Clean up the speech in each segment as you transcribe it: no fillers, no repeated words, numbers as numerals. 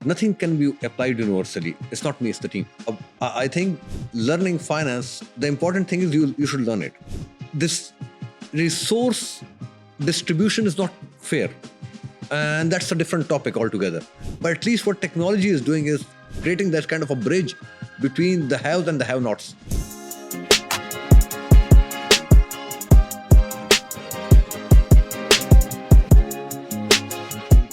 nothing can be applied universally. It's not me, it's the team. I think learning finance, the important thing is you should learn it. This resource distribution is not fair. And that's a different topic altogether. But at least what technology is doing is creating that kind of a bridge between the haves and the have-nots.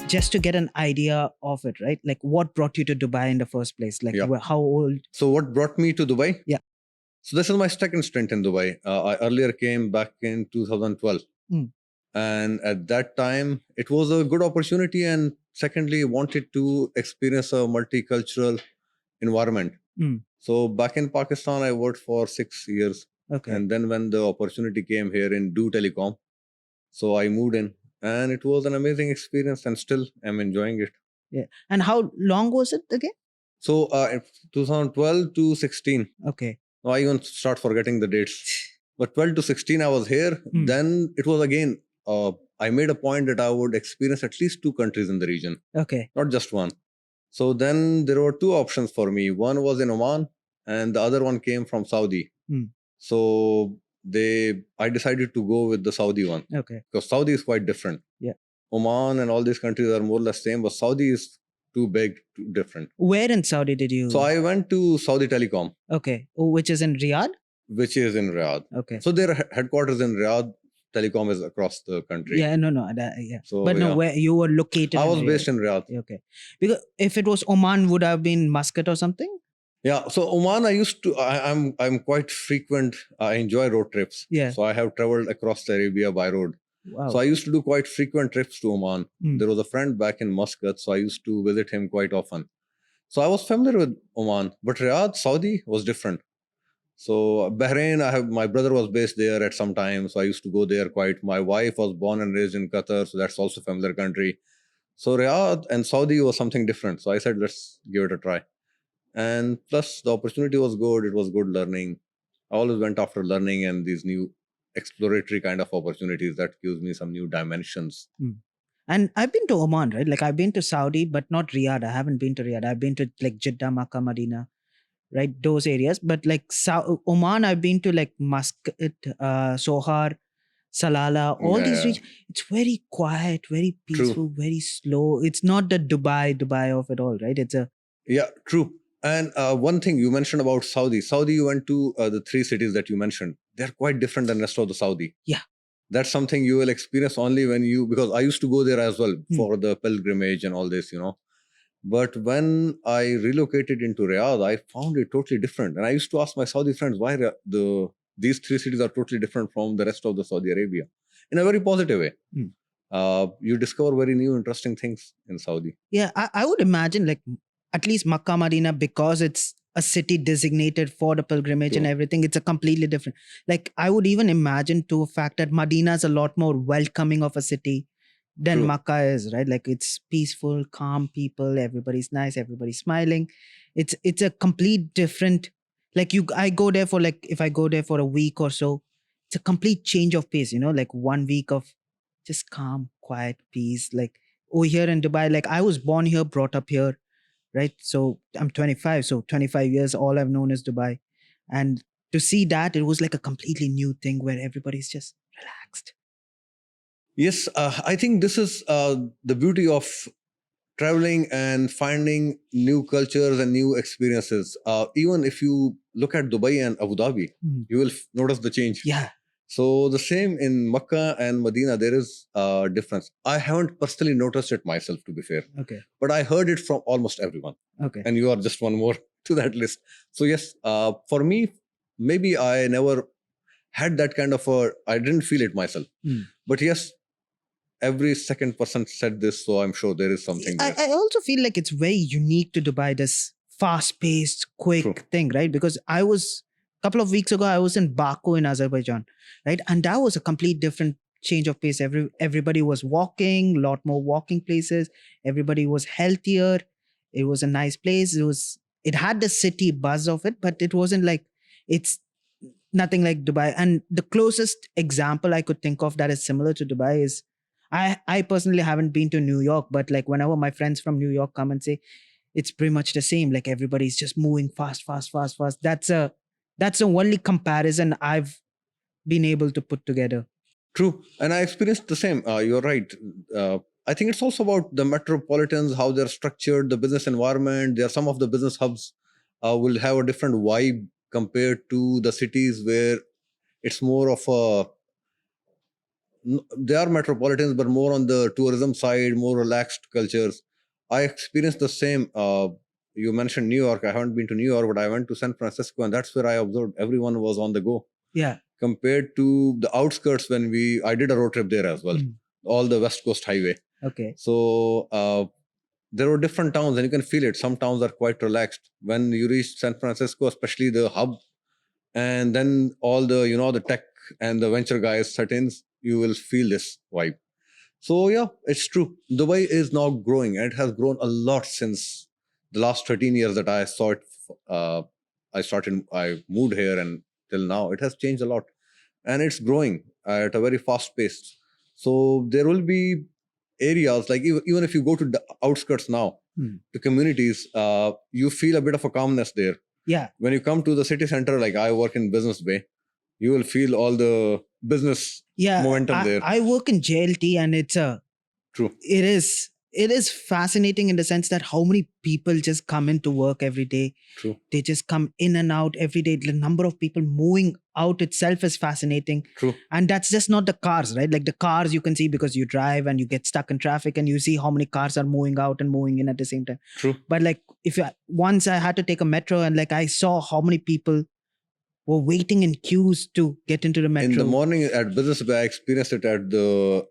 Just to get an idea of it, right? Like what brought you to Dubai in the first place? Like how old? So what brought me to Dubai? Yeah. So this is my second stint in Dubai. I earlier came back in 2012. And at that time, it was a good opportunity. And secondly, wanted to experience a multicultural environment. So back in Pakistan, I worked for 6 years. Okay. And then when the opportunity came here in telecom, so I moved in. And it was an amazing experience, and still I'm enjoying it. Yeah. And how long was it again? So 2012 to 16. Okay. I even start forgetting the dates. But 12 to 16, I was here. Then it was again, I made a point that I would experience at least 2 countries in the region. Okay. Not just one. So then there were 2 options for me. One was in Oman, and the other one came from Saudi. So I decided to go with the Saudi one. Okay. Because Saudi is quite different. Yeah. Oman and all these countries are more or less same, but Saudi is too big, too different. Where in Saudi did you? So I went to Saudi Telecom. Okay. Which is in Riyadh? Which is in Riyadh. Okay. So their headquarters in Riyadh. Telecom is across the country. Yeah, no. Yeah. So, but no, where you were located? I was based in Riyadh. Okay. Because if it was Oman, would have been Muscat or something? Yeah. So Oman, I'm quite frequent. I enjoy road trips. Yeah. So I have traveled across Arabia by road. Wow. So I used to do quite frequent trips to Oman. There was a friend back in Muscat, so I used to visit him quite often. So I was familiar with Oman, but Riyadh, Saudi was different. So Bahrain, my brother was based there at some time, so I used to go there quite. My wife was born and raised in Qatar, so that's also a familiar country. So Riyadh and Saudi was something different. So I said, let's give it a try. And plus the opportunity was good. It was good learning. I always went after learning and these new exploratory kind of opportunities that gives me some new dimensions. And I've been to Oman, right? Like I've been to Saudi, but not Riyadh. I haven't been to Riyadh. I've been to like Jeddah, Makkah, Medina, right? Those areas. But like Oman, I've been to like Muscat, Sohar, Salalah, all these regions. It's very quiet, very peaceful, very slow. It's not the Dubai of it all, right? Yeah, true. And one thing you mentioned about Saudi, you went to the 3 cities that you mentioned. They're quite different than the rest of the Saudi. Yeah. That's something you will experience only because I used to go there as well for the pilgrimage and all this, But when I relocated into Riyadh, I found it totally different. And I used to ask my Saudi friends why these 3 cities are totally different from the rest of the Saudi Arabia in a very positive way. You discover very new, interesting things in Saudi. Yeah, I would imagine like at least Makkah, Medina, because it's a city designated for the pilgrimage and everything, it's a completely different. Like I would even imagine to a fact that Medina is a lot more welcoming of a city than Makkah is, right? Like it's peaceful, calm people, everybody's nice, everybody's smiling. It's a complete different, like I go there for like, if I go there for a week or so, it's a complete change of pace, like 1 week of just calm, quiet, peace. Like over here in Dubai, like I was born here, brought up here, right? So I'm 25, so 25 years, all I've known is Dubai. And to see that, it was like a completely new thing where everybody's just relaxed. Yes, I think this is the beauty of traveling and finding new cultures and new experiences. Even if you look at Dubai and Abu Dhabi, you will notice the change. Yeah. So the same in Makkah and Medina, there is a difference. I haven't personally noticed it myself, to be fair. Okay. But I heard it from almost everyone. Okay. And you are just one more to that list. So yes, for me, maybe I never had that kind of I didn't feel it myself. But yes, every second person said this, so I'm sure there is something there. I also feel like it's very unique to Dubai, this fast-paced, quick thing, right? Because couple of weeks ago, I was in Baku in Azerbaijan, right? And that was a complete different change of pace. Everybody was walking, a lot more walking places. Everybody was healthier. It was a nice place. It had the city buzz of it, but it wasn't like, it's nothing like Dubai. And the closest example I could think of that is similar to Dubai is, I personally haven't been to New York, but like whenever my friends from New York come and say, it's pretty much the same. Like everybody's just moving fast. That's the only comparison I've been able to put together. True. And I experienced the same. You're right. I think it's also about the metropolitans, how they're structured, the business environment. There are some of the business hubs will have a different vibe compared to the cities where it's more of a, they are metropolitans, but more on the tourism side, more relaxed cultures. I experienced the same. You mentioned New York. I haven't been to New York, but I went to San Francisco, and that's where I observed everyone was on the go. Yeah. Compared to the outskirts when I did a road trip there as well, all the West Coast Highway. Okay. So there were different towns, and you can feel it. Some towns are quite relaxed. When you reach San Francisco, especially the hub, and then all the the tech and the venture guys set in, you will feel this vibe. So yeah, it's true. Dubai is now growing, and it has grown a lot since the last 13 years that I saw it. I moved here, and till now, it has changed a lot, and it's growing at a very fast pace. So there will be areas like even if you go to the outskirts now, to communities, you feel a bit of a calmness there. Yeah. When you come to the city center, like I work in Business Bay, you will feel all the business momentum there. I work in JLT, and it's True. It is fascinating in the sense that how many people just come into work every day. True. They just come in and out every day. The number of people moving out itself is fascinating. True. And that's just not the cars, right? Like the cars you can see because you drive and you get stuck in traffic and you see how many cars are moving out and moving in at the same time. True. But like once I had to take a metro, and like I saw how many people were waiting in queues to get into the metro. In the morning at Business Bay, I experienced it at the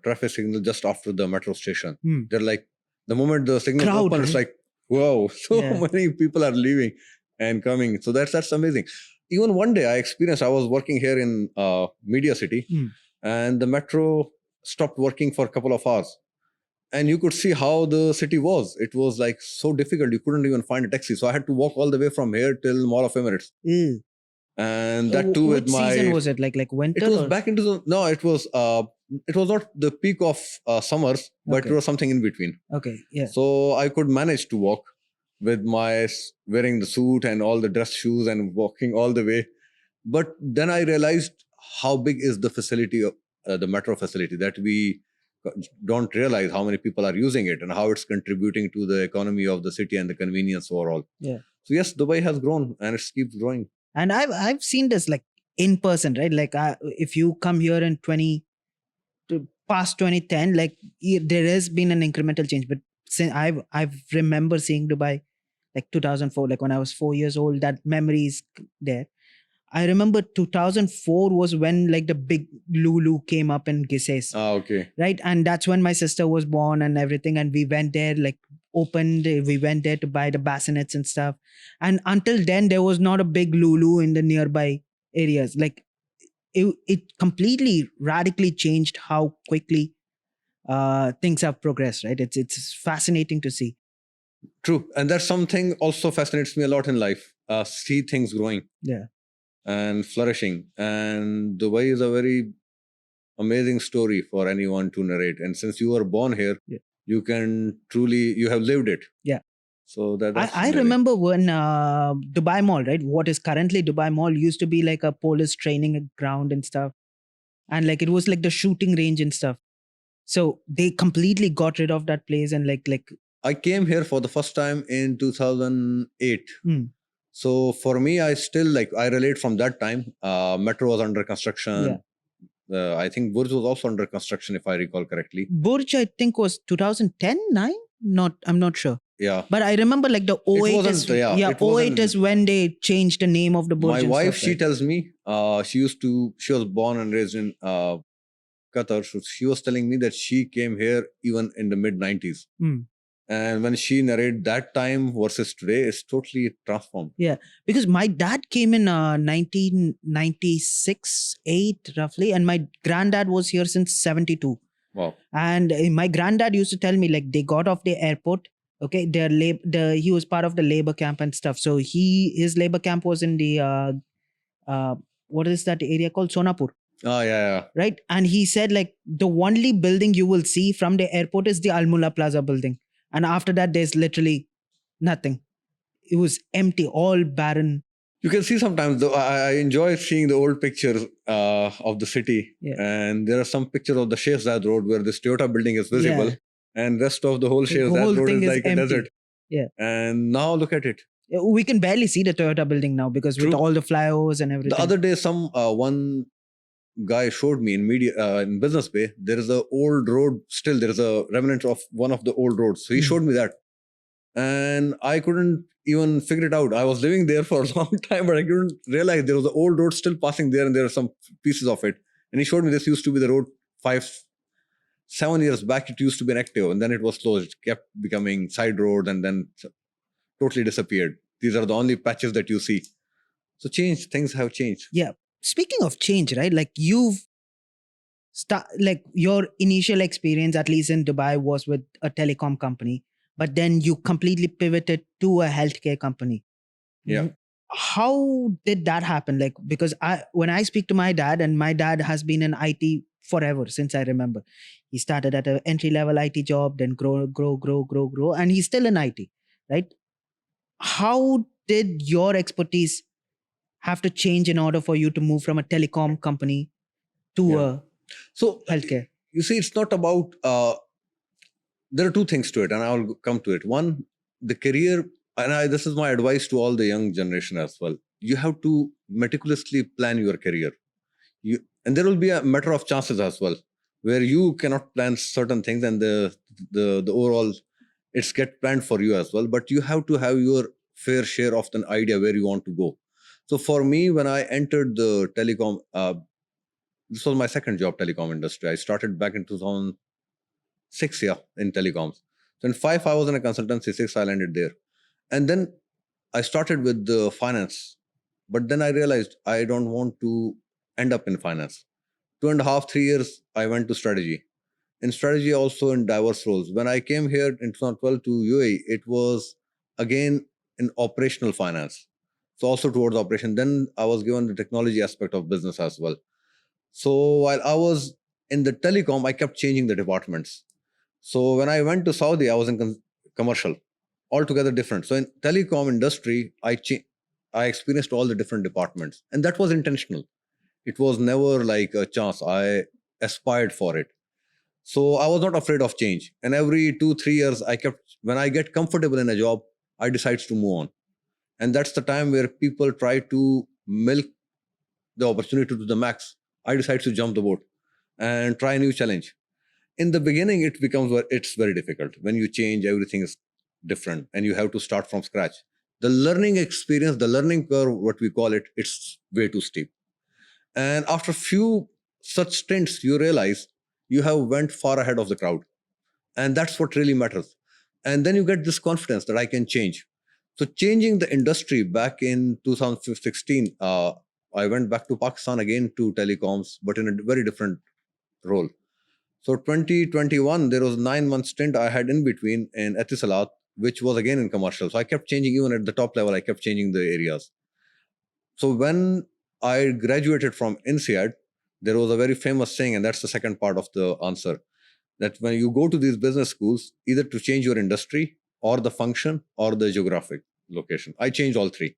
traffic signal just after the metro station. They're like, the moment the signal opens, right? It's like, wow, so many people are leaving and coming. So that's amazing. Even one day I was working here in Media City, and the metro stopped working for a couple of hours. And you could see how the city was. It was like so difficult. You couldn't even find a taxi. So I had to walk all the way from here till Mall of Emirates. And that too with my... What season was it? Like winter? It was back into the... No, it was not the peak of summers, but it was something in between. Okay, yeah. So I could manage to walk with my wearing the suit and all the dress shoes and walking all the way. But then I realized how big is the facility of the metro facility, that we don't realize how many people are using it and how it's contributing to the economy of the city and the convenience overall. Yeah. So yes, Dubai has grown and it keeps growing. And I've seen this like in person, right? Like if you come here in past 2010, like there has been an incremental change. But since I remember seeing Dubai like 2004, like when I was 4 years old, that memory is there. I remember 2004 was when like the big Lulu came up in Gises. Okay. Right. And that's when my sister was born and everything. And we went there, like we went there to buy the bassinets and stuff. And until then, there was not a big Lulu in the nearby areas. Like it completely radically changed how quickly things have progressed, right? It's fascinating to see. True. And that's something also fascinates me a lot in life. See things growing. Yeah. And flourishing. And Dubai is a very amazing story for anyone to narrate. And since you were born here, you have lived it. Yeah. So I remember when Dubai Mall, right? What is currently Dubai Mall used to be like a police training ground and stuff. And like it was like the shooting range and stuff. So they completely got rid of that place and like I came here for the first time in 2008. So for me, I relate from that time. Metro was under construction. Yeah. I think Burj was also under construction, if I recall correctly. Burj, I think, was 2010, 9? I'm not sure. Yeah. But I remember like the 08 is when they changed the name of the Burj. My wife, she tells me, she was born and raised in Qatar. So she was telling me that she came here even in the mid-90s. And when she narrated that time versus today, it's totally transformed. Yeah, because my dad came in 1996, 8 roughly, and my granddad was here since 72. Wow. And my granddad used to tell me like they got off the airport. Okay, he was part of the labor camp and stuff. So his labor camp was in the what is that area called? Sonapur. Oh, yeah. Right, and he said like the only building you will see from the airport is the Al Mulla Plaza building. And after that, there's literally Nothing. It was empty, all barren. You can see sometimes, though, I enjoy seeing the old pictures of the city. Yeah. And there are some pictures of the Sheikh Zayed Road where this Toyota building is visible. Yeah. And rest of the whole The Sheikh Zayed whole Road thing is is like a empty. desert. Yeah. And now look at it. We can barely see the Toyota building now because with True. all the flyovers and everything. The other day, one guy showed me in media in Business Bay, there is a old road still. There is a remnant of one of the old roads. So he showed me that, and I couldn't even figure it out. I was living there for a long time, but I couldn't realize there was an old road still passing there, and there are some pieces of it. And he showed me this used to be the road 5-7 years back. It used to be an active, and then it was closed. It kept becoming side road, and then totally disappeared. These are the only patches that you see. So things have changed. Yeah. Speaking of change, right? Like like your initial experience, at least in Dubai, was with a telecom company, but then you completely pivoted to a healthcare company. Yeah. How did that happen? Like, because when I speak to my dad, and my dad has been in IT forever since I remember. He started at an entry level IT job, then grow, and he's still in IT, right? How did your expertise have to change in order for you to move from a telecom company to a So healthcare? you see, it's not about. There are two things to it, and I'll come to it. One, the career, and this is my advice to all the young generation as well. You have to meticulously plan your career. And there will be a matter of chances as well, where you cannot plan certain things, and the overall it's get planned for you as well. But you have to have your fair share of an idea where you want to go. So for me, when I entered the telecom, this was my second job, telecom industry. I started back in 2006, yeah, in telecoms. So in 5, I was in a consultancy. 6, I landed there, and then I started with the finance. But then I realized I don't want to end up in finance. 2.5, 3 years, I went to strategy. In strategy, also in diverse roles. When I came here in 2012 to UAE, it was again in operational finance. So also towards operation. Then I was given the technology aspect of business as well. So while I was in the telecom, I kept changing the departments. So when I went to Saudi, I was in commercial, altogether different. So in telecom industry, I experienced all the different departments, and that was intentional. It was never like a chance. I aspired for it. So I was not afraid of change. And every 2-3 years, when I get comfortable in a job, I decide to move on. And that's the time where people try to milk the opportunity to the max. I decide to jump the boat and try a new challenge. In the beginning, it's very difficult. When you change, everything is different and you have to start from scratch. The learning experience, the learning curve, what we call it, it's way too steep. And after few such stints, you realize you have went far ahead of the crowd, and that's what really matters. And then you get this confidence that I can change. So changing the industry back in 2016, I went back to Pakistan again to telecoms, but in a very different role. So 2021, there was a 9 month stint I had in between in Etisalat, which was again in commercial. So I kept changing, even at the top level, I kept changing the areas. So when I graduated from INSEAD, there was a very famous saying, and that's the second part of the answer, that when you go to these business schools, either to change your industry or the function or the geographic location. I changed all three.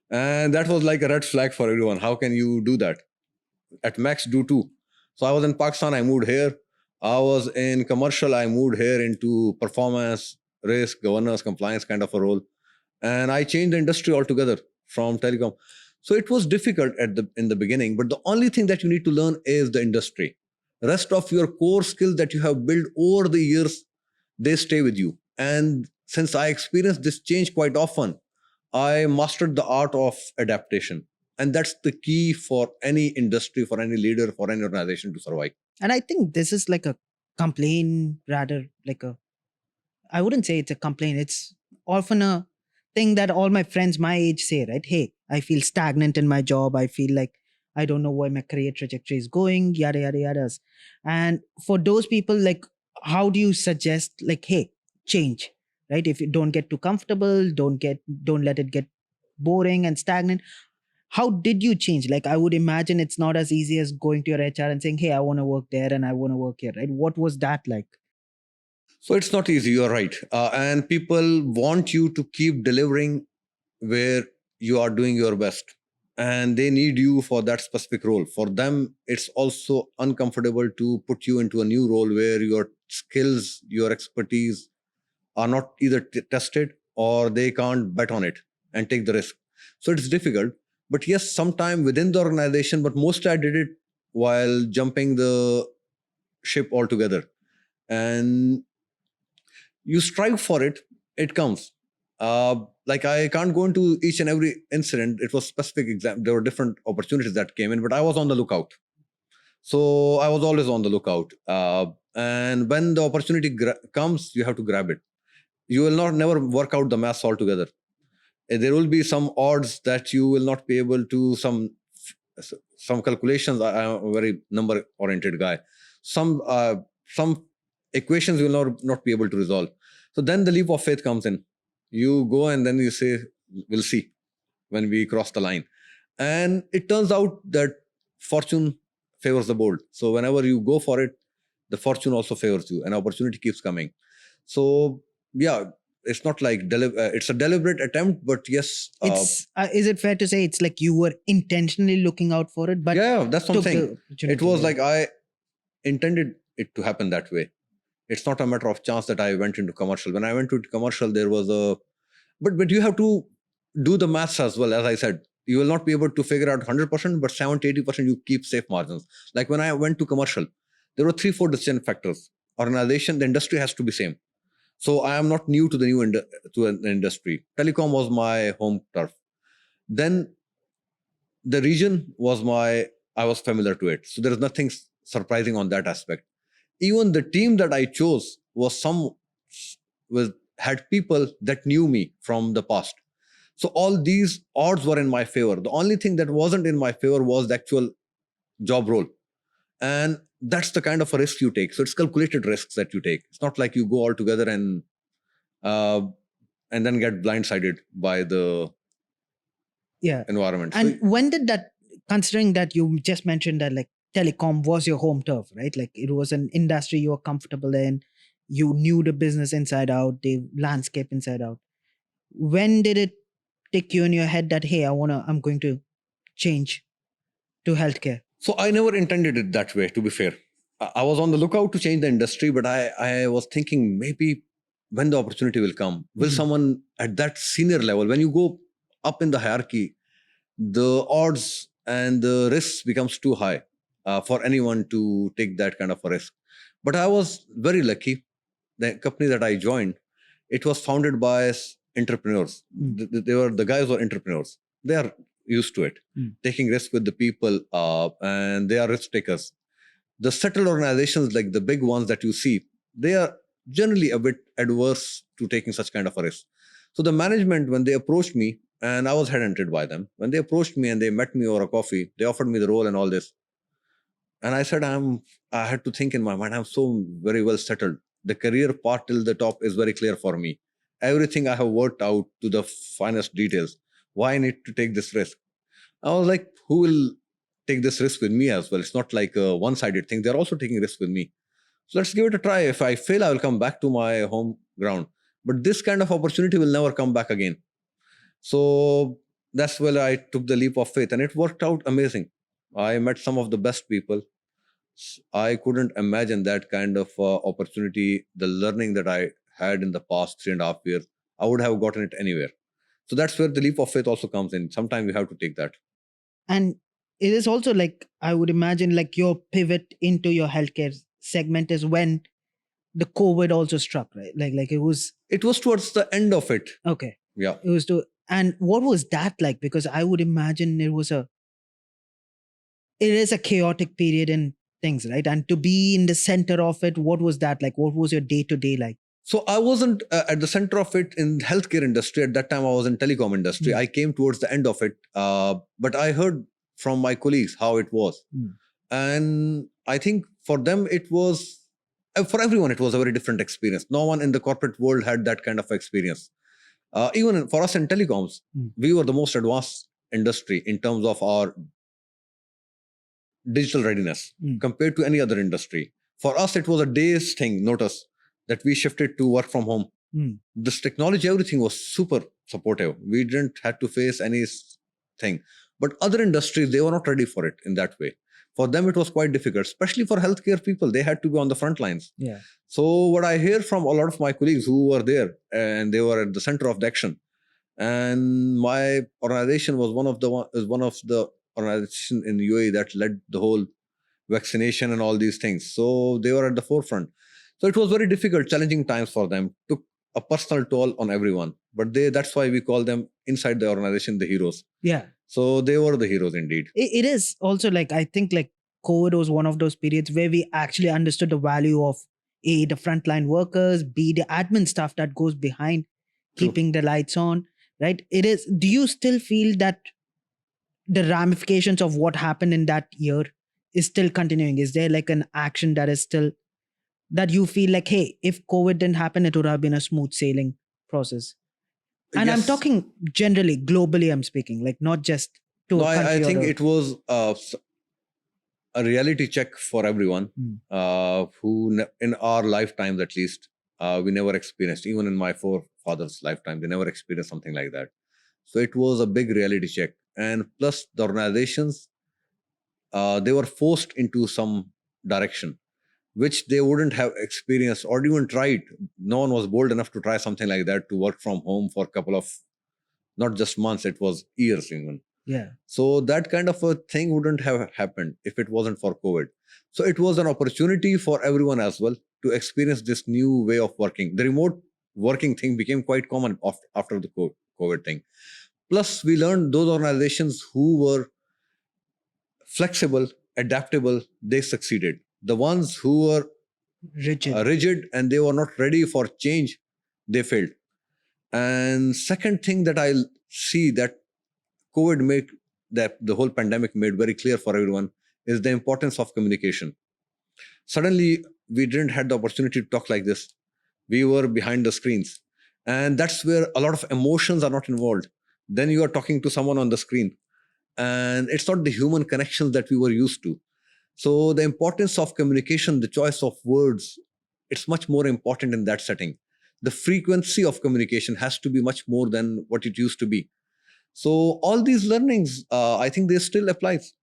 And that was like a red flag for everyone. How can you do that? At max, do two. So I was in Pakistan, I moved here. I was in commercial, I moved here into performance, risk, governance, compliance kind of a role. And I changed the industry altogether from telecom. So it was difficult in the beginning, but the only thing that you need to learn is the industry. The rest of your core skills that you have built over the years, they stay with you. And since I experienced this change quite often, I mastered the art of adaptation. And that's the key for any industry, for any leader, for any organization to survive. And I think this is like a complaint, rather like a, I wouldn't say it's a complaint. It's often a thing that all my friends my age say, right? Hey, I feel stagnant in my job. I feel like I don't know where my career trajectory is going, yada, yada, yada. And for those people, like, how do you suggest, like, hey, change, right? If you don't get too comfortable, don't let it get boring and stagnant. How did you change? Like, I would imagine it's not as easy as going to your HR and saying, hey, I want to work there and I want to work here, right? What was that like? So it's not easy, you're right. And people want you to keep delivering where you are doing your best. And they need you for that specific role. For them, it's also uncomfortable to put you into a new role where your skills, your expertise are not either tested or they can't bet on it and take the risk. So it's difficult. But yes, sometime within the organization, but mostly I did it while jumping the ship altogether. And you strive for it, it comes. Like I can't go into each and every incident. It was specific exam. There were different opportunities that came in, but I was on the lookout. So I was always on the lookout. And when the opportunity comes, you have to grab it. You will not never work out the maths altogether. There will be some odds that you will not be able to some calculations. I'm a very number oriented guy. Some equations you will not be able to resolve. So then the leap of faith comes in. You go and then you say, we'll see when we cross the line. And it turns out that fortune favors the bold. So whenever you go for it, the fortune also favors you and opportunity keeps coming. So yeah, it's not like it's a deliberate attempt, but yes. It's is it fair to say it's like you were intentionally looking out for it, but yeah, that's what I'm took the saying. opportunity, It was yeah. like I intended it to happen that way. It's not a matter of chance that I went into commercial. When I went to commercial, there was a but you have to do the maths as well. As I said, you will not be able to figure out 100%, but 70-80% you keep safe margins. Like when I went to commercial, there were 3-4 decision factors. Organization, the industry has to be same. So I am not new to the to an industry. Telecom was my home turf. Then the region was I was familiar to it. So there is nothing surprising on that aspect. Even the team that I chose was had people that knew me from the past. So all these odds were in my favor. The only thing that wasn't in my favor was the actual job role. And that's the kind of a risk you take. So it's calculated risks that you take. It's not like you go all together uh, and then get blindsided by the environment. And when did that, considering that you just mentioned that like telecom was your home turf, right? Like it was an industry you were comfortable in, you knew the business inside out, the landscape inside out. When did it take you in your head that, hey, I'm going to change to healthcare? So I never intended it that way, to be fair. I was on the lookout to change the industry, but I was thinking maybe when the opportunity will come, will someone at that senior level, when you go up in the hierarchy, the odds and the risks becomes too high for anyone to take that kind of a risk. But I was very lucky. The company that I joined, it was founded by entrepreneurs. The guys were entrepreneurs. They are used to it, taking risk with the people, and they are risk takers. The settled organizations like the big ones that you see, they are generally a bit adverse to taking such kind of a risk. So the management, when they approached me, and I was headhunted by them, when they approached me and they met me over a coffee, they offered me the role and all this. And I said, I had to think in my mind, I'm so very well settled. The career path till the top is very clear for me. Everything I have worked out to the finest details. Why I need to take this risk? I was like, who will take this risk with me as well? It's not like a one-sided thing. They're also taking risk with me. So let's give it a try. If I fail, I will come back to my home ground. But this kind of opportunity will never come back again. So that's where I took the leap of faith, and it worked out amazing. I met some of the best people. I couldn't imagine that kind of opportunity, the learning that I had in the past 3.5 years. I would have gotten it anywhere. So that's where the leap of faith also comes in. Sometimes you have to take that. And it is also like, I would imagine, like your pivot into your healthcare segment is when the COVID also struck, right? Like it was towards the end of it. Okay. Yeah. It was and what was that like? Because I would imagine it is a chaotic period in things, right? And to be in the center of it, what was that like? What was your day to day like? So I wasn't at the center of it in healthcare industry. At that time, I was in telecom industry. I came towards the end of it. But I heard from my colleagues how it was. And I think for them, it was, for everyone, it was a very different experience. No one in the corporate world had that kind of experience. Even for us in telecoms, we were the most advanced industry in terms of our digital readiness compared to any other industry. For us, it was a day's thing, notice that we shifted to work from home. This technology, everything was super supportive. We didn't have to face anything. But other industries, they were not ready for it in that way. For them, it was quite difficult, especially for healthcare people. They had to be on the front lines. Yeah. So what I hear from a lot of my colleagues who were there, and they were at the center of the action, and my organization was one of the organizations in UAE that led the whole vaccination and all these things. So they were at the forefront. So it was very difficult, challenging times for them. Took a personal toll on everyone. But that's why we call them inside the organization the heroes. Yeah. So they were the heroes indeed. It is also like, I think like COVID was one of those periods where we actually understood the value of the frontline workers, B, the admin stuff that goes behind keeping the lights on, right? It is. Do you still feel that the ramifications of what happened in that year is still continuing? Is there like an action that is still, that you feel like, hey, if COVID didn't happen, it would have been a smooth sailing process? And Yes. I'm talking generally, globally, I'm speaking, like not just to No, a country. I think it was a reality check for everyone who, in our lifetimes at least, we never experienced. Even in my forefathers' lifetime, they never experienced something like that. So it was a big reality check. And plus, the organizations, they were forced into some direction which they wouldn't have experienced or even tried. No one was bold enough to try something like that, to work from home for a couple of, not just months, it was years even. Yeah. So that kind of a thing wouldn't have happened if it wasn't for COVID. So it was an opportunity for everyone as well to experience this new way of working. The remote working thing became quite common after the COVID thing. Plus, we learned those organizations who were flexible, adaptable, they succeeded. The ones who were rigid and they were not ready for change, they failed. And second thing that I see that COVID made, that the whole pandemic made very clear for everyone, is the importance of communication. Suddenly, we didn't have the opportunity to talk like this. We were behind the screens. And that's where a lot of emotions are not involved. Then you are talking to someone on the screen. And it's not the human connections that we were used to. So the importance of communication, the choice of words, it's much more important in that setting. The frequency of communication has to be much more than what it used to be. So all these learnings, I think they still applies.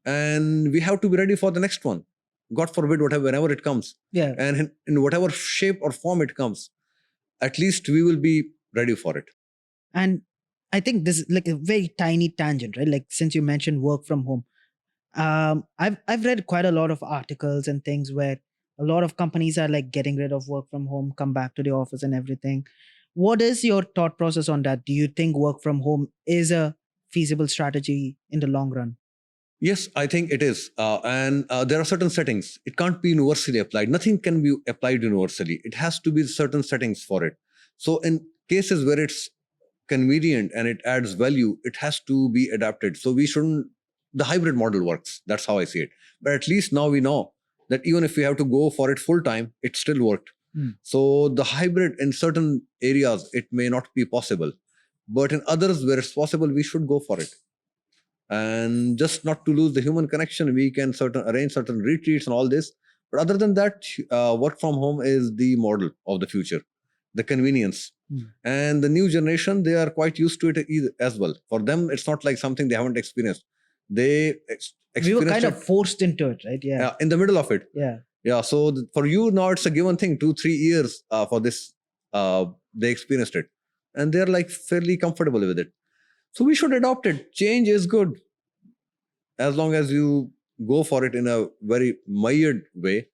And we have to be ready for the next one. God forbid, whenever it comes. Yeah. And in whatever shape or form it comes, at least we will be ready for it. And I think this is like a very tiny tangent, right? Like since you mentioned work from home, I've read quite a lot of articles and things where a lot of companies are like getting rid of work from home, come back to the office and everything. What is your thought process on that? Do you think work from home is a feasible strategy in the long run? Yes, I think it is. And there are certain settings. It can't be universally applied. Nothing can be applied universally. It has to be certain settings for it. So in cases where it's convenient and it adds value, it has to be adapted. So we shouldn't, the hybrid model works. That's how I see it. But at least now we know that even if we have to go for it full time, it still worked. So the hybrid in certain areas, it may not be possible. But in others where it's possible, we should go for it. And just not to lose the human connection, we can arrange certain retreats and all this. But other than that, work from home is the model of the future, the convenience. And the new generation, they are quite used to it as well. For them, it's not like something they haven't experienced. They we were kind of forced into it, right? Yeah. In the middle of it. Yeah. So for you now, it's a given thing. 2-3 years for this, they experienced it, and they're like fairly comfortable with it. So we should adopt it. Change is good, as long as you go for it in a very mired way,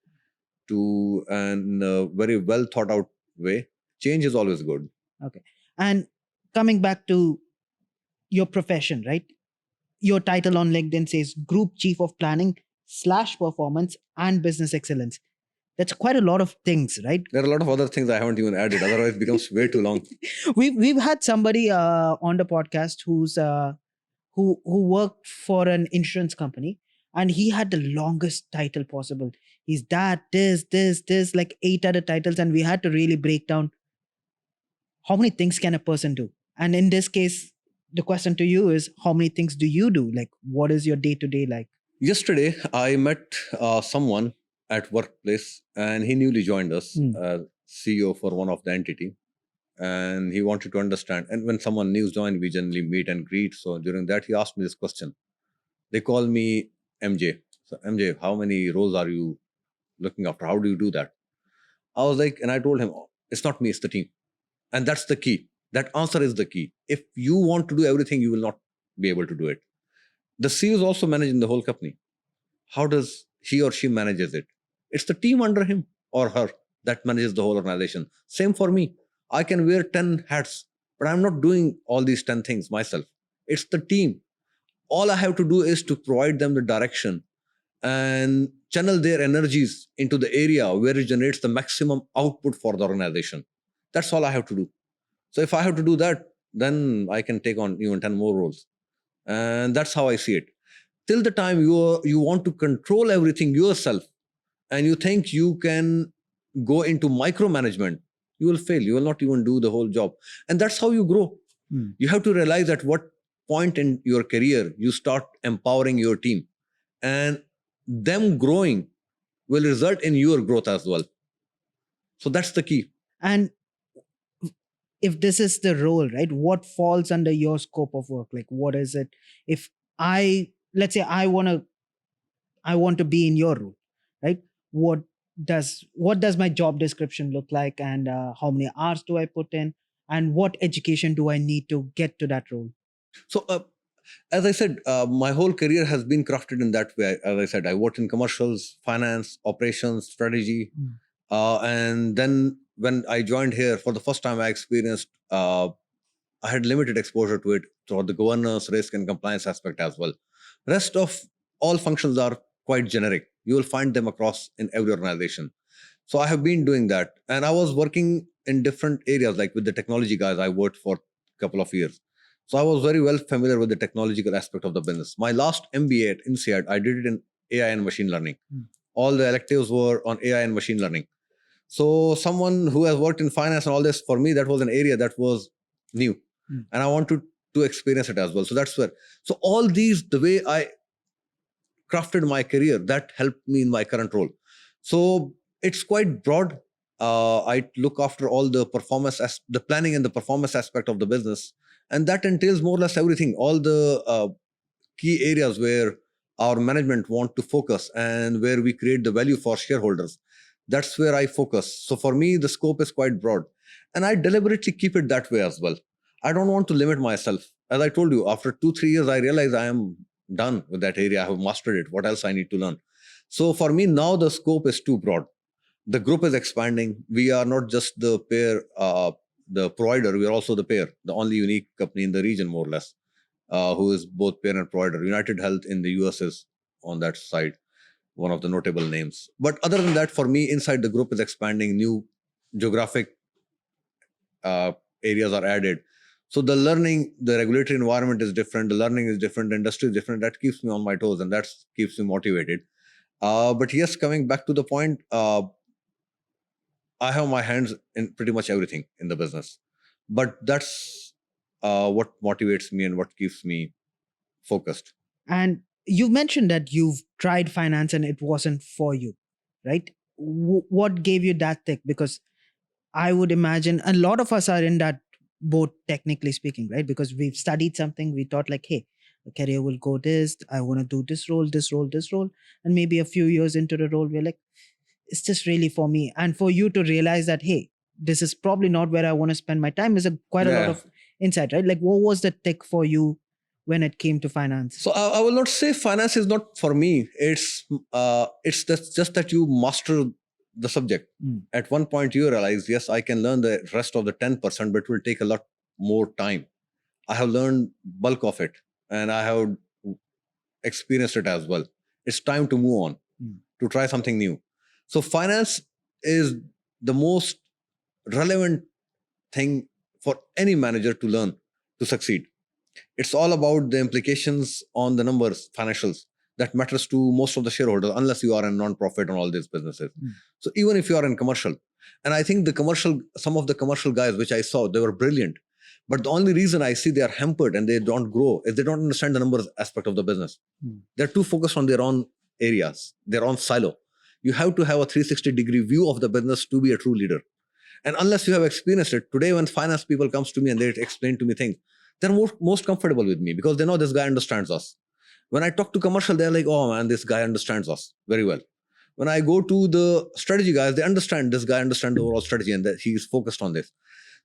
and a very well thought out way. Change is always good. Okay. And coming back to your profession, right? Your title on LinkedIn says Group Chief of Planning / Performance and Business Excellence. That's quite a lot of things, right? There are a lot of other things I haven't even added. Otherwise, it becomes way too long. We've had somebody on the podcast who worked for an insurance company, and he had the longest title possible. He's that, this, like 8 other titles, and we had to really break down how many things can a person do. And in this case, the question to you is, how many things do you do? Like, what is your day-to-day like? Yesterday, I met someone at workplace, and he newly joined us. CEO for one of the entity, and he wanted to understand. And when someone new joined, we generally meet and greet. So during that, he asked me this question. They call me MJ. So MJ, how many roles are you looking after? How do you do that? I was like, and I told him, "Oh, it's not me, it's the team." And that's the key. That answer is the key. If you want to do everything, you will not be able to do it. The CEO is also managing the whole company. How does he or she manages it? It's the team under him or her that manages the whole organization. Same for me. I can wear 10 hats, but I'm not doing all these 10 things myself. It's the team. All I have to do is to provide them the direction and channel their energies into the area where it generates the maximum output for the organization. That's all I have to do. So if I have to do that, then I can take on even 10 more roles. And that's how I see it. Till the time you want to control everything yourself and you think you can go into micromanagement, you will fail. You will not even do the whole job. And that's how you grow. You have to realize at what point in your career you start empowering your team. And them growing will result in your growth as well. So that's the key. And if this is the role, right, what falls under your scope of work? Like, what is it? If let's say I want to be in your role, right? What does my job description look like, and how many hours do I put in, and what education do I need to get to that role? So as I said, my whole career has been crafted in that way. As I said, I worked in commercials, finance, operations, strategy. And then when I joined here, for the first time, I experienced, I had limited exposure to it throughout the governance, risk, and compliance aspect as well. Rest of all functions are quite generic. You will find them across in every organization. So I have been doing that. And I was working in different areas, like with the technology guys, I worked for a couple of years. So I was very well familiar with the technological aspect of the business. My last MBA at INSEAD, I did it in AI and machine learning. All the electives were on AI and machine learning. So someone who has worked in finance and all this, for me, that was an area that was new. And I wanted to experience it as well. So that's where, so all these, the way I crafted my career, that helped me in my current role. So it's quite broad. I look after all the performance, the planning and the performance aspect of the business. And that entails more or less everything, all the key areas where our management want to focus and where we create the value for shareholders. That's where I focus. So for me, the scope is quite broad. And I deliberately keep it that way as well. I don't want to limit myself. As I told you, after 2-3 years, I realized I am done with that area. I have mastered it. What else I need to learn? So for me, now the scope is too broad. The group is expanding. We are not just the pair, the provider, we are also the pair, the only unique company in the region, more or less, who is both pair and provider. United Health in the US is on that side, one of the notable names. But other than that, for me, inside the group is expanding, new geographic areas are added. So the learning, the regulatory environment is different, the learning is different, the industry is different. That keeps me on my toes and that keeps me motivated. But yes, coming back to the point, I have my hands in pretty much everything in the business. But that's what motivates me and what keeps me focused. And you mentioned that you've tried finance and it wasn't for you, right? What gave you that tick? Because I would imagine a lot of us are in that boat, technically speaking, right? Because we've studied something, we thought like, hey, the career will go this, I want to do this role, this role, this role. And maybe a few years into the role, we're like, is this really for me? And for you to realize that, hey, this is probably not where I want to spend my time is quite a lot of insight, right? Like, what was the tick for you when it came to finance? So I will not say finance is not for me. It's just that you master the subject. At one point you realize, yes, I can learn the rest of the 10%, but it will take a lot more time. I have learned bulk of it and I have experienced it as well. It's time to move on, to try something new. So finance is the most relevant thing for any manager to learn to succeed. It's all about the implications on the numbers, financials, that matters to most of the shareholders, unless you are a non-profit on all these businesses. So even if you are in commercial, and I think some of the commercial guys which I saw, they were brilliant. But the only reason I see they are hampered and they don't grow is they don't understand the numbers aspect of the business. They're too focused on their own areas, their own silo. You have to have a 360-degree view of the business to be a true leader. And unless you have experienced it, today when finance people comes to me and they explain to me things, they're most comfortable with me because they know this guy understands us. When I talk to commercial, they're like, oh man, this guy understands us very well. When I go to the strategy guys, they understand this guy understands the overall strategy and that he's focused on this.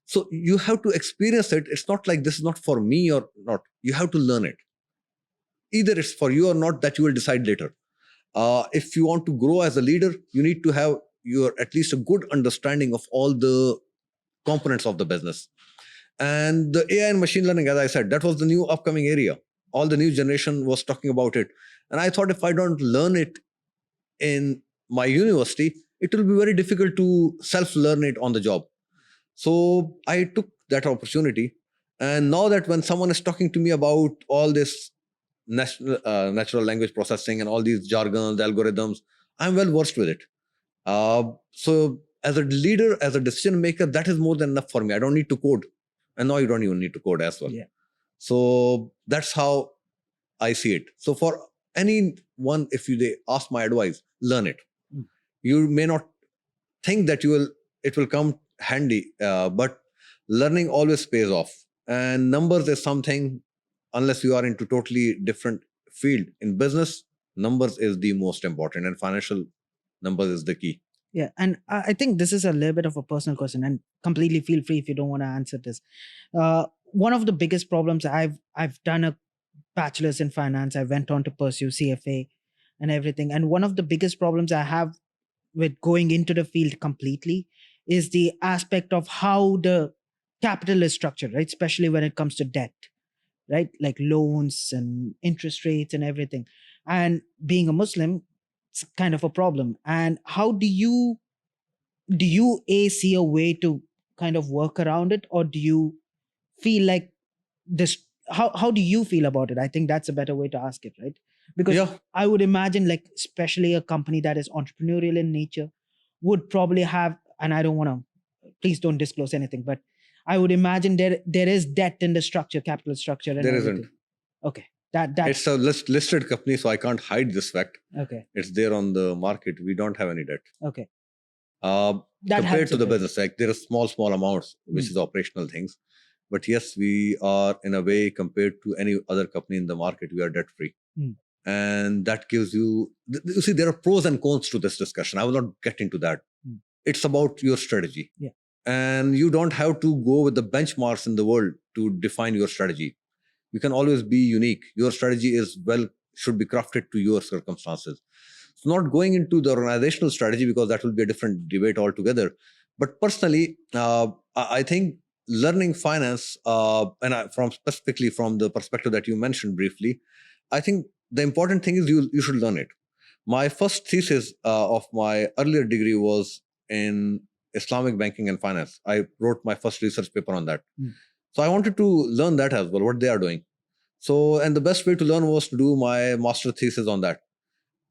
So you have to experience it. It's not like this is not for me or not. You have to learn it. Either it's for you or not, that you will decide later. If you want to grow as a leader, you need to have your at least a good understanding of all the components of the business. And the AI and machine learning, as I said, that was the new upcoming area. All the new generation was talking about it. And I thought if I don't learn it in my university, it will be very difficult to self-learn it on the job. So I took that opportunity. And now that when someone is talking to me about all this natural language processing and all these jargons, algorithms, I'm well versed with it. So as a leader, as a decision maker, that is more than enough for me. I don't need to code. And now you don't even need to code as well. Yeah. So that's how I see it. So for anyone, if they ask my advice, learn it. You may not think that it will come handy, but learning always pays off. And numbers is something, unless you are into totally different field in business, numbers is the most important, and financial numbers is the key. Yeah, and I think this is a little bit of a personal question, and completely feel free if you don't want to answer this. One of the biggest problems, I've done a bachelor's in finance. I went on to pursue CFA and everything, and one of the biggest problems I have with going into the field completely is the aspect of how the capital is structured, right? Especially when it comes to debt, right? Like loans and interest rates and everything. And being a Muslim, it's kind of a problem. And how do you see a way to kind of work around it, or do you feel like this? How do you feel about it? I think that's a better way to ask it, right? Because Yeah. I would imagine, like, especially a company that is entrepreneurial in nature would probably have, and I don't want to, please don't disclose anything, but I would imagine there is debt in the structure, capital structure, and There everything. isn't. Okay, that's It's a listed company, so I can't hide this fact. okay. It's there on the market. We don't have any debt. Okay, That compared helps to a the bit. business, like there are small amounts, which is operational things. But yes, we are in a way compared to any other company in the market, we are debt free. And that gives you see, there are pros and cons to this discussion. I will not get into that. It's about your strategy. Yeah. And you don't have to go with the benchmarks in the world to define your strategy. You can always be unique. Your strategy should be crafted to your circumstances. So not going into the organizational strategy, because that will be a different debate altogether. But personally, I think learning finance, specifically from the perspective that you mentioned briefly, I think the important thing is you should learn it. My first thesis of my earlier degree was in Islamic banking and finance. I wrote my first research paper on that. So I wanted to learn that as well, what they are doing. So, and the best way to learn was to do my master thesis on that.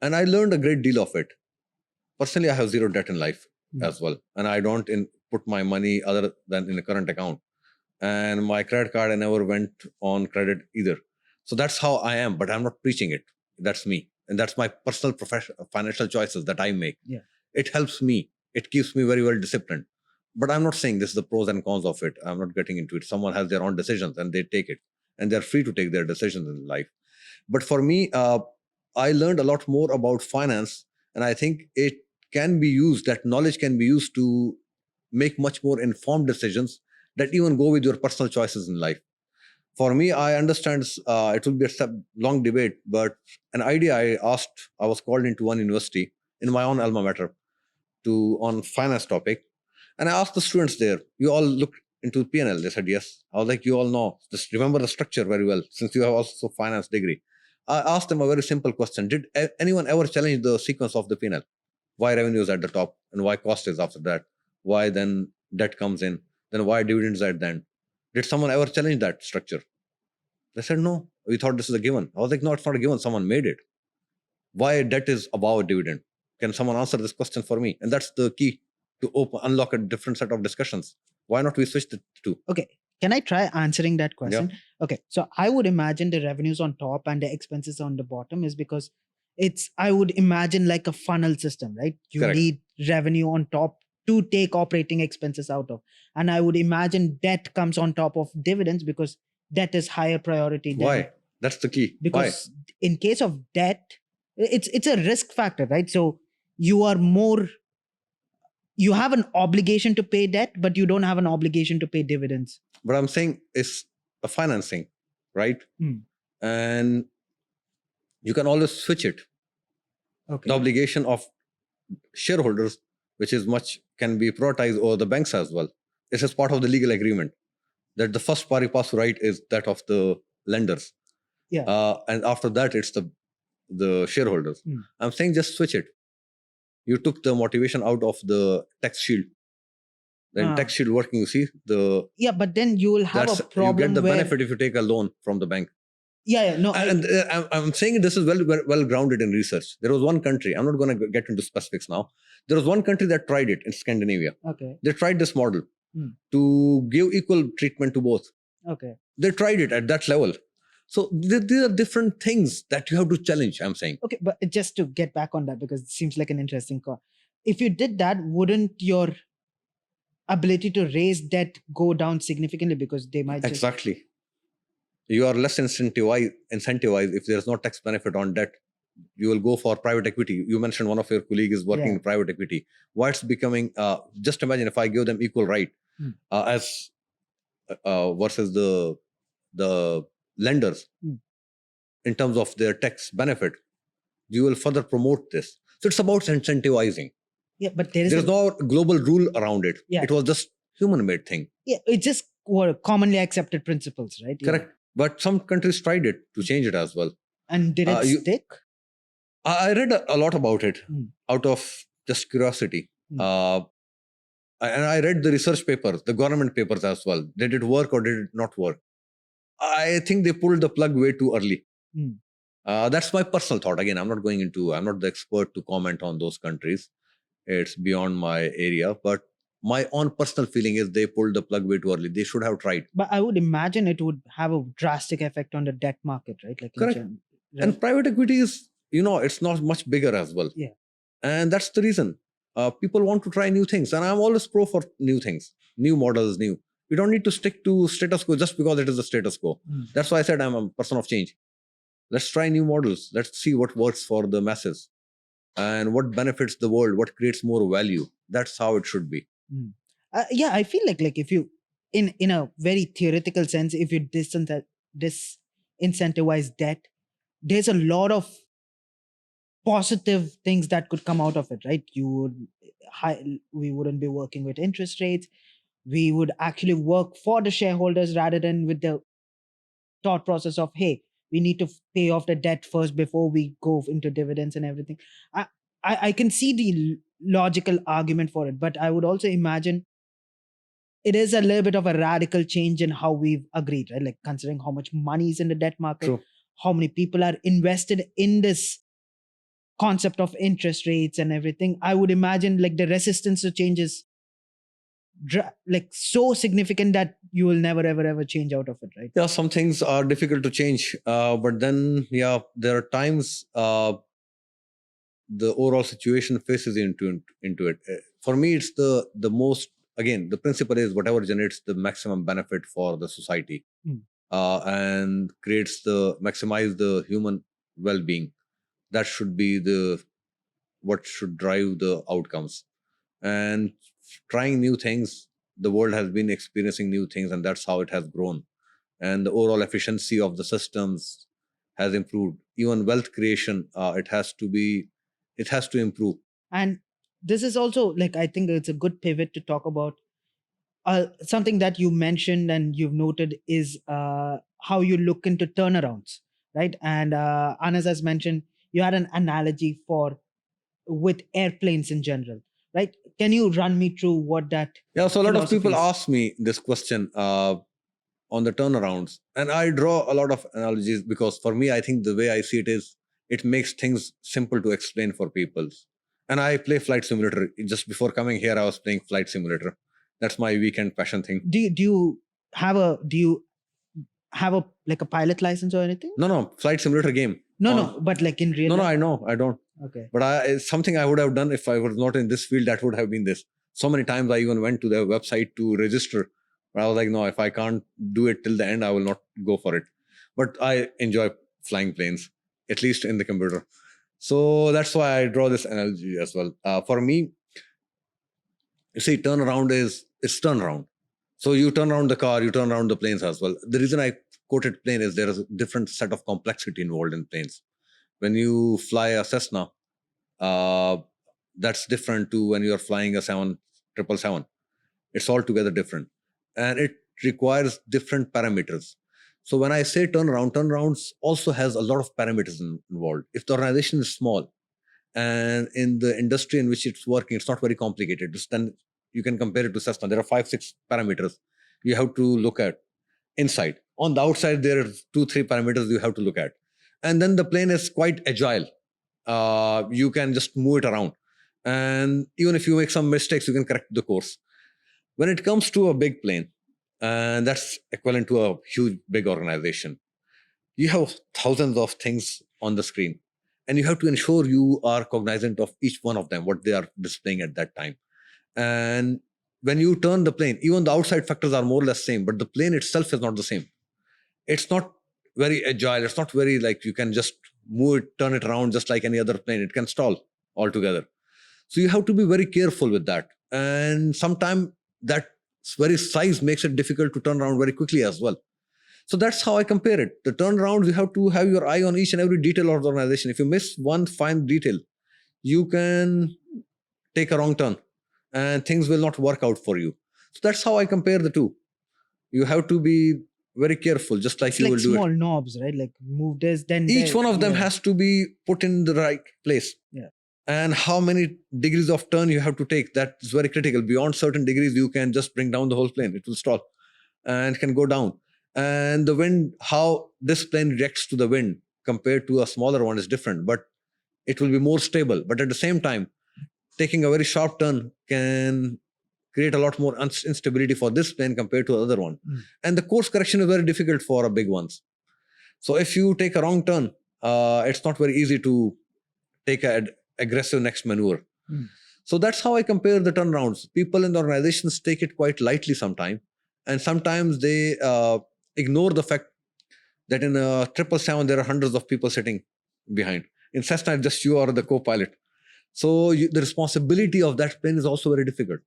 And I learned a great deal of it. Personally, I have zero debt in life as well. And I don't put my money other than in a current account. And my credit card, I never went on credit either. So that's how I am, but I'm not preaching it. That's me. And that's my personal financial choices that I make. Yeah. It helps me. It keeps me very well disciplined. But I'm not saying this is the pros and cons of it. I'm not getting into it. Someone has their own decisions and they take it. And they're free to take their decisions in life. But for me, I learned a lot more about finance. And I think it can be used, that knowledge can be used to make much more informed decisions that even go with your personal choices in life. For me, I understand it will be a long debate, but an idea I was called into one university in my own alma mater on finance topic. And I asked the students there, you all looked into P&L? They said, yes. I was like, you all know, just remember the structure very well, since you have also finance degree. I asked them a very simple question. Did anyone ever challenge the sequence of the P&L? Why revenue is at the top and why cost is after that? Why then debt comes in? Then why dividends at the end? Did someone ever challenge that structure? They said, no, we thought this is a given. I was like, no, it's not a given. Someone made it. Why debt is above dividend? Can someone answer this question for me? And that's the key to unlock a different set of discussions. Why not we switch the two? Okay. Can I try answering that question? Yeah. Okay. So I would imagine the revenues on top and the expenses on the bottom is because I would imagine like a funnel system, right? You Correct. need revenue on top to take operating expenses out of. And I would imagine debt comes on top of dividends because debt is higher priority than. Why? That's the key. Because in case of debt, it's a risk factor, right? So you are more, you have an obligation to pay debt, but you don't have an obligation to pay dividends. But I'm saying it's a financing, right? And you can always switch it. Okay. The obligation of shareholders, which is much, can be prioritized over the banks as well. This is part of the legal agreement that the first pari passu right is that of the lenders. Yeah. And after that, it's the shareholders. I'm saying just switch it. You took the motivation out of the tax shield. Then tax shield working, you see the. Yeah, but then you will have a problem. You get the benefit if you take a loan from the bank. Yeah, no. And I'm saying this is well grounded in research. There was one country, I'm not going to get into specifics now. There was one country that tried it in Scandinavia. Okay. They tried this model to give equal treatment to both. Okay. They tried it at that level. So these are different things that you have to challenge, I'm saying. Okay, but just to get back on that, because it seems like an interesting call. If you did that, wouldn't your ability to raise debt go down significantly because they might just... Exactly. You are less incentivized if there's no tax benefit on debt. You will go for private equity. You mentioned one of your colleagues is working in private equity. Why it's becoming, just imagine if I give them equal right as versus the lenders in terms of their tax benefit, you will further promote this. So it's about incentivizing. Yeah, but there's no global rule around it. Yeah. It was just human-made thing. Yeah, it's just commonly accepted principles, right? Correct. Yeah. But some countries tried it to change it as well. And did it stick? I read a lot about it out of just curiosity. And I read the research papers, the government papers as well. Did it work or did it not work? I think they pulled the plug way too early. That's my personal thought. Again, I'm not the expert to comment on those countries. It's beyond my area. But my own personal feeling is they pulled the plug way too early. They should have tried. But I would imagine it would have a drastic effect on the debt market, right? Like correct. Right? And private equity is, it's not much bigger as well. Yeah. And that's the reason. People want to try new things. And I'm always pro for new things, new models, new. You don't need to stick to status quo just because it is the status quo. That's why I said I'm a person of change. Let's try new models. Let's see what works for the masses and what benefits the world, what creates more value. That's how it should be. Yeah, I feel like if you, in a very theoretical sense, if you disincentivize debt, there's a lot of positive things that could come out of it, right? We wouldn't be working with interest rates. We would actually work for the shareholders rather than with the thought process of, hey, we need to pay off the debt first before we go into dividends and everything. I can see the logical argument for it, but I would also imagine it is a little bit of a radical change in how we've agreed, right? Like considering how much money is in the debt market, True. How many people are invested in this concept of interest rates and everything. I would imagine like the resistance to change is like so significant that you will never ever change out of it, right? Yeah, some things are difficult to change, but then there are times the overall situation faces into it. For me, it's the most, again, the principle is whatever generates the maximum benefit for the society and maximize the human well-being. That should be what should drive the outcomes. And trying new things, the world has been experiencing new things, and that's how it has grown. And the overall efficiency of the systems has improved. Even wealth creation, it has to improve. And this is also like, I think it's a good pivot to talk about something that you mentioned and you've noted is how you look into turnarounds, right? And Anas has mentioned you had an analogy with airplanes in general, right? Can you run me through what that? Yeah, so a lot of people ask me this question on the turnarounds, and I draw a lot of analogies because for me, I think the way I see it is it makes things simple to explain for people. And I play flight simulator. Just before coming here, I was playing flight simulator. That's my weekend passion thing. Do you have a like a pilot license or anything? No, flight simulator game. No, but like in real life? No, I know, I don't. Okay. But it's something I would have done if I was not in this field. That would have been this. So many times I even went to their website to register, but I was like, no, if I can't do it till the end, I will not go for it. But I enjoy flying planes, at least in the computer. So that's why I draw this analogy as well. For me, you see, turnaround is turnaround. So you turn around the car, you turn around the planes as well. The reason I quoted plane is there is a different set of complexity involved in planes. When you fly a Cessna, uh, that's different to when you're flying a 777. It's altogether different. And it requires different parameters. So when I say turnarounds also has a lot of parameters involved. If the organization is small and in the industry in which it's working, it's not very complicated. Just then you can compare it to Cessna. There are 5-6 parameters you have to look at inside. On the outside, there are 2-3 parameters you have to look at. And then the plane is quite agile. You can just move it around. And even if you make some mistakes, you can correct the course. When it comes to a big plane, and that's equivalent to a huge, big organization, you have thousands of things on the screen, and you have to ensure you are cognizant of each one of them, what they are displaying at that time. And when you turn the plane, even the outside factors are more or less same, but the plane itself is not the same. It's not very agile. It's not very like you can just move it, turn it around just like any other plane. It can stall altogether. So you have to be very careful with that. And sometimes that very size makes it difficult to turn around very quickly as well. So that's how I compare it. The turnaround, you have to have your eye on each and every detail of the organization. If you miss one fine detail, you can take a wrong turn and things will not work out for you. So that's how I compare the two. You have to be very careful, just like It's you like will do small it. knobs, right? Like move this, then Each there. one of them Yeah. has to be put in the right place. Yeah. And how many degrees of turn you have to take, that's very critical. Beyond certain degrees, you can just bring down the whole plane. It will stall and can go down. And the wind, how this plane reacts to the wind compared to a smaller one is different, but it will be more stable. But at the same time, taking a very sharp turn can create a lot more instability for this plane compared to the other one. And the course correction is very difficult for a big ones. So if you take a wrong turn, it's not very easy to take an aggressive next maneuver. So that's how I compare the turnarounds. People in the organizations take it quite lightly sometimes, and sometimes they ignore the fact that in a 777 there are hundreds of people sitting behind. In Cessna, just you are the co-pilot. So the responsibility of that plane is also very difficult.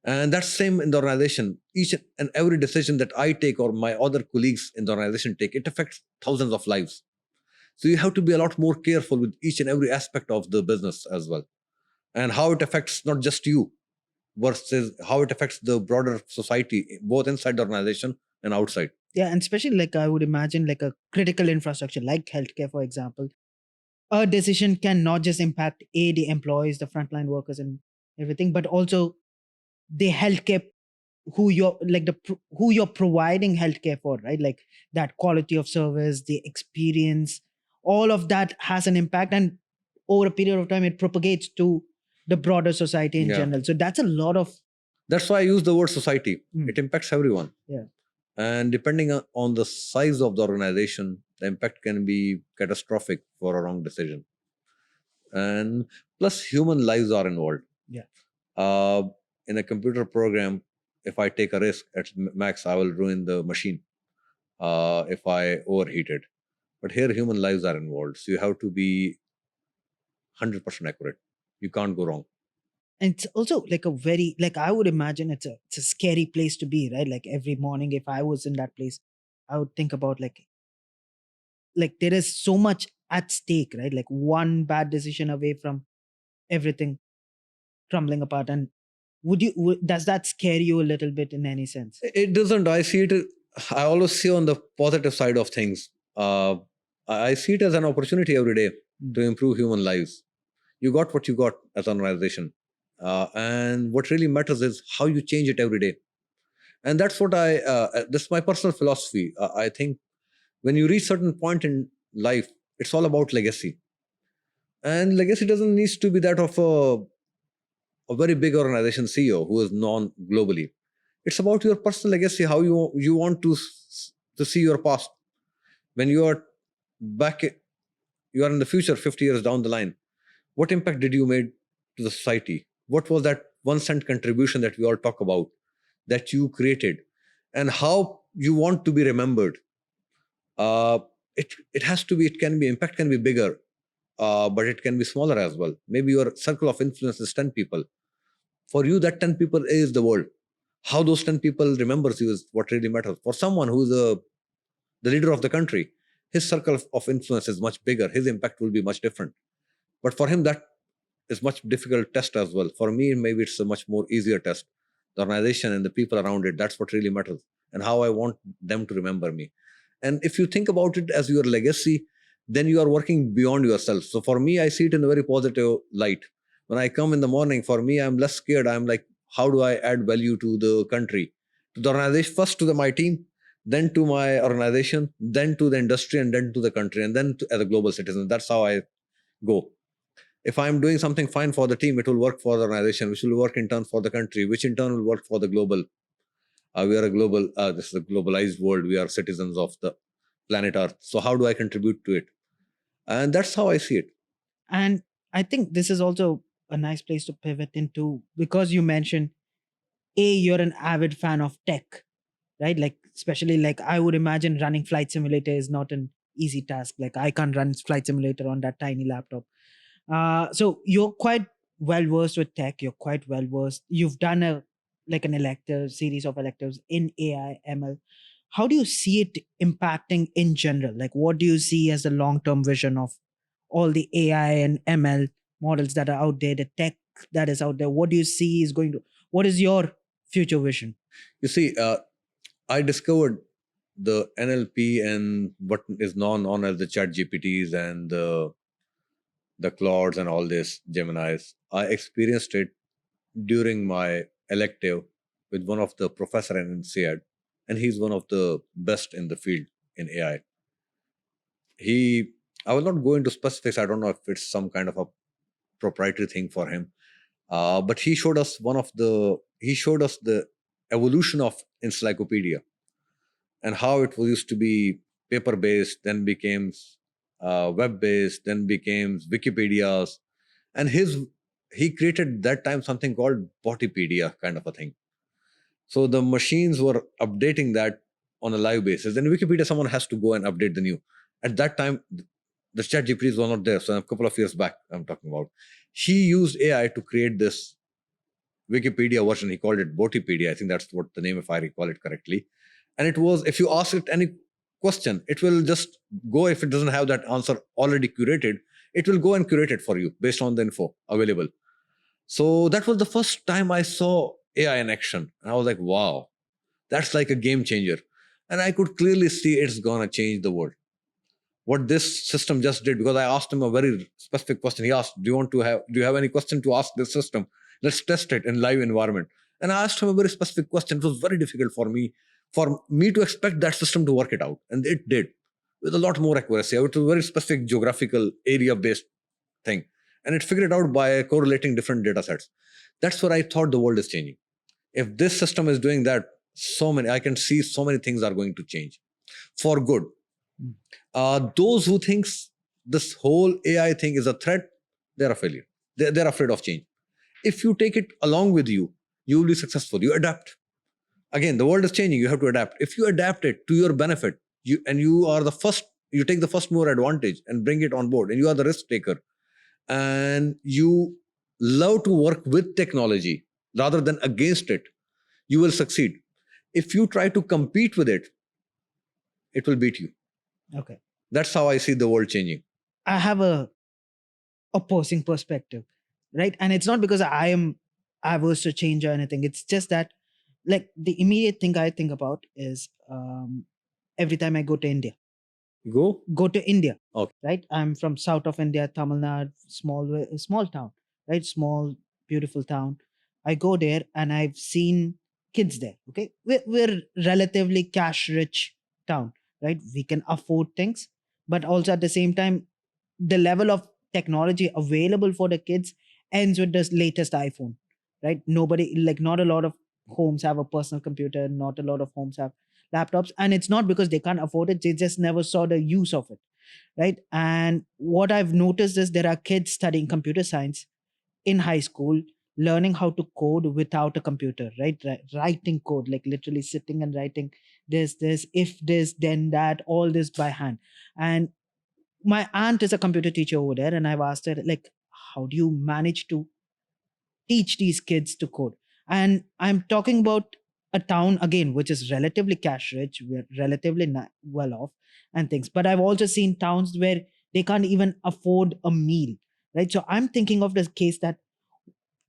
And that's same in the organization. Each and every decision that I take or my other colleagues in the organization take, it affects thousands of lives. So you have to be a lot more careful with each and every aspect of the business as well. And how it affects not just you, versus how it affects the broader society, both inside the organization and outside. Yeah, and especially like I would imagine like a critical infrastructure like healthcare, for example. A decision can not just impact the employees, the frontline workers, and everything, but also the healthcare who you're like who you're providing healthcare for, right? Like that quality of service, the experience, all of that has an impact, and over a period of time, it propagates to the broader society in Yeah. general. So that's a lot of. That's why I use the word society. It impacts everyone. Yeah. And depending on the size of the organization, the impact can be catastrophic for a wrong decision. And plus, human lives are involved. Yeah. In a computer program, if I take a risk at max, I will ruin the machine if I overheat it. But here, human lives are involved. So you have to be 100% accurate. You can't go wrong. And it's also like a very, like I would imagine it's a scary place to be, right? Like every morning, if I was in that place, I would think about like there is so much at stake, right? Like one bad decision away from everything crumbling apart. And does that scare you a little bit in any sense? It doesn't. I see it. I always see on the positive side of things. I see it as an opportunity every day to improve human lives. You got what you got as an organization. And what really matters is how you change it every day. And that's what this is my personal philosophy. I think when you reach certain point in life, it's all about legacy. And legacy doesn't need to be that of a very big organization CEO who is known globally. It's about your personal legacy, how you want to see your past. When you are back, you are in the future, 50 years down the line. What impact did you made to the society? What was that 1 cent contribution that we all talk about, that you created, and how you want to be remembered. uh, it has to be, it can be, impact can be bigger, but it can be smaller as well. Maybe your circle of influence is 10 people. For you, that 10 people is the world. How those 10 people remembers you is what really matters. For someone who is the leader of the country, his circle of influence is much bigger. His impact will be much different. But for him, that is much difficult test as well. For me, maybe it's a much more easier test. The organization and the people around it, that's what really matters, and how I want them to remember me. And if you think about it as your legacy, then you are working beyond yourself. So for me, I see it in a very positive light. When I come in the morning, for me, I'm less scared. I'm like, how do I add value to the country, to the organization, first to my team, then to my organization, then to the industry, and then to the country, and then as a global citizen. That's how I go. If I'm doing something fine for the team, it will work for the organization, which will work in turn for the country, which in turn will work for the global. We are a global, this is a globalized world. We are citizens of the planet Earth. So how do I contribute to it? And that's how I see it. And I think this is also a nice place to pivot into, because you mentioned, you're an avid fan of tech, right? Like, especially, like, I would imagine running Flight Simulator is not an easy task. Like, I can't run Flight Simulator on that tiny laptop. So you're quite well versed with tech. You're quite well versed. You've done an elective series of electives in AI ML. How do you see it impacting in general? Like, what do you see as the long term vision of all the AI and ML models that are out there, the tech that is out there? What do you see is going to? What is your future vision? You see, I discovered the NLP and what is known as the chat GPTs and the Claudes and all this Geminis. I experienced it during my elective with one of the professor in INSEAD, and he's one of the best in the field in AI. I will not go into specifics. I don't know if it's some kind of a proprietary thing for him, but he showed us the evolution of encyclopedia, and how it used to be paper based, then became web based, then became Wikipedias, and he created that time something called Botipedia kind of a thing. So the machines were updating that on a live basis. Then Wikipedia, someone has to go and update the new. At that time, the chat GPTs were not there. So a couple of years back, I'm talking about. He used AI to create this Wikipedia version. He called it Botipedia. I think that's what the name, if I recall it correctly. And it was, if you ask it any question, it will just go, if it doesn't have that answer already curated, it will go and curate it for you based on the info available. So that was the first time I saw AI in action. And I was like, wow, that's like a game changer. And I could clearly see it's going to change the world. What this system just did, because I asked him a very specific question. He asked, do you have any question to ask this system? Let's test it in live environment. And I asked him a very specific question. It was very difficult for me to expect that system to work it out. And it did, with a lot more accuracy. It was a very specific geographical area-based thing. And it figured it out by correlating different data sets. That's where I thought the world is changing. If this system is doing that, I can see so many things are going to change for good. Those who thinks this whole AI thing is a threat, they're a failure. They're afraid of change. If you take it along with you, you will be successful. You adapt. Again, the world is changing. You have to adapt. If you adapt it to your benefit, you take the first mover advantage and bring it on board, and you are the risk taker, and you love to work with technology rather than against it, you will succeed. If you try to compete with it, it will beat you. Okay. That's how I see the world changing. I have a opposing perspective, right? And it's not because I am averse to change or anything. It's just that, like, the immediate thing I think about is every time I go to India. Go to India. Okay. Right? I'm from south of India, Tamil Nadu, small town, right? Small, beautiful town. I go there and I've seen kids there. Okay. We're relatively cash rich town, right? We can afford things, but also at the same time, the level of technology available for the kids ends with the latest iPhone, right? Not a lot of homes have a personal computer, not a lot of homes have laptops, and it's not because they can't afford it, they just never saw the use of it, right? And what I've noticed is there are kids studying computer science in high school, learning how to code without a computer, right? Writing code, like literally sitting and writing this, if this, then that, all this by hand. And my aunt is a computer teacher over there, and I've asked her, like, how do you manage to teach these kids to code? And I'm talking about a town again which is relatively cash rich, we're relatively well off and things, but I've also seen towns where they can't even afford a meal, right? So I'm thinking of the case that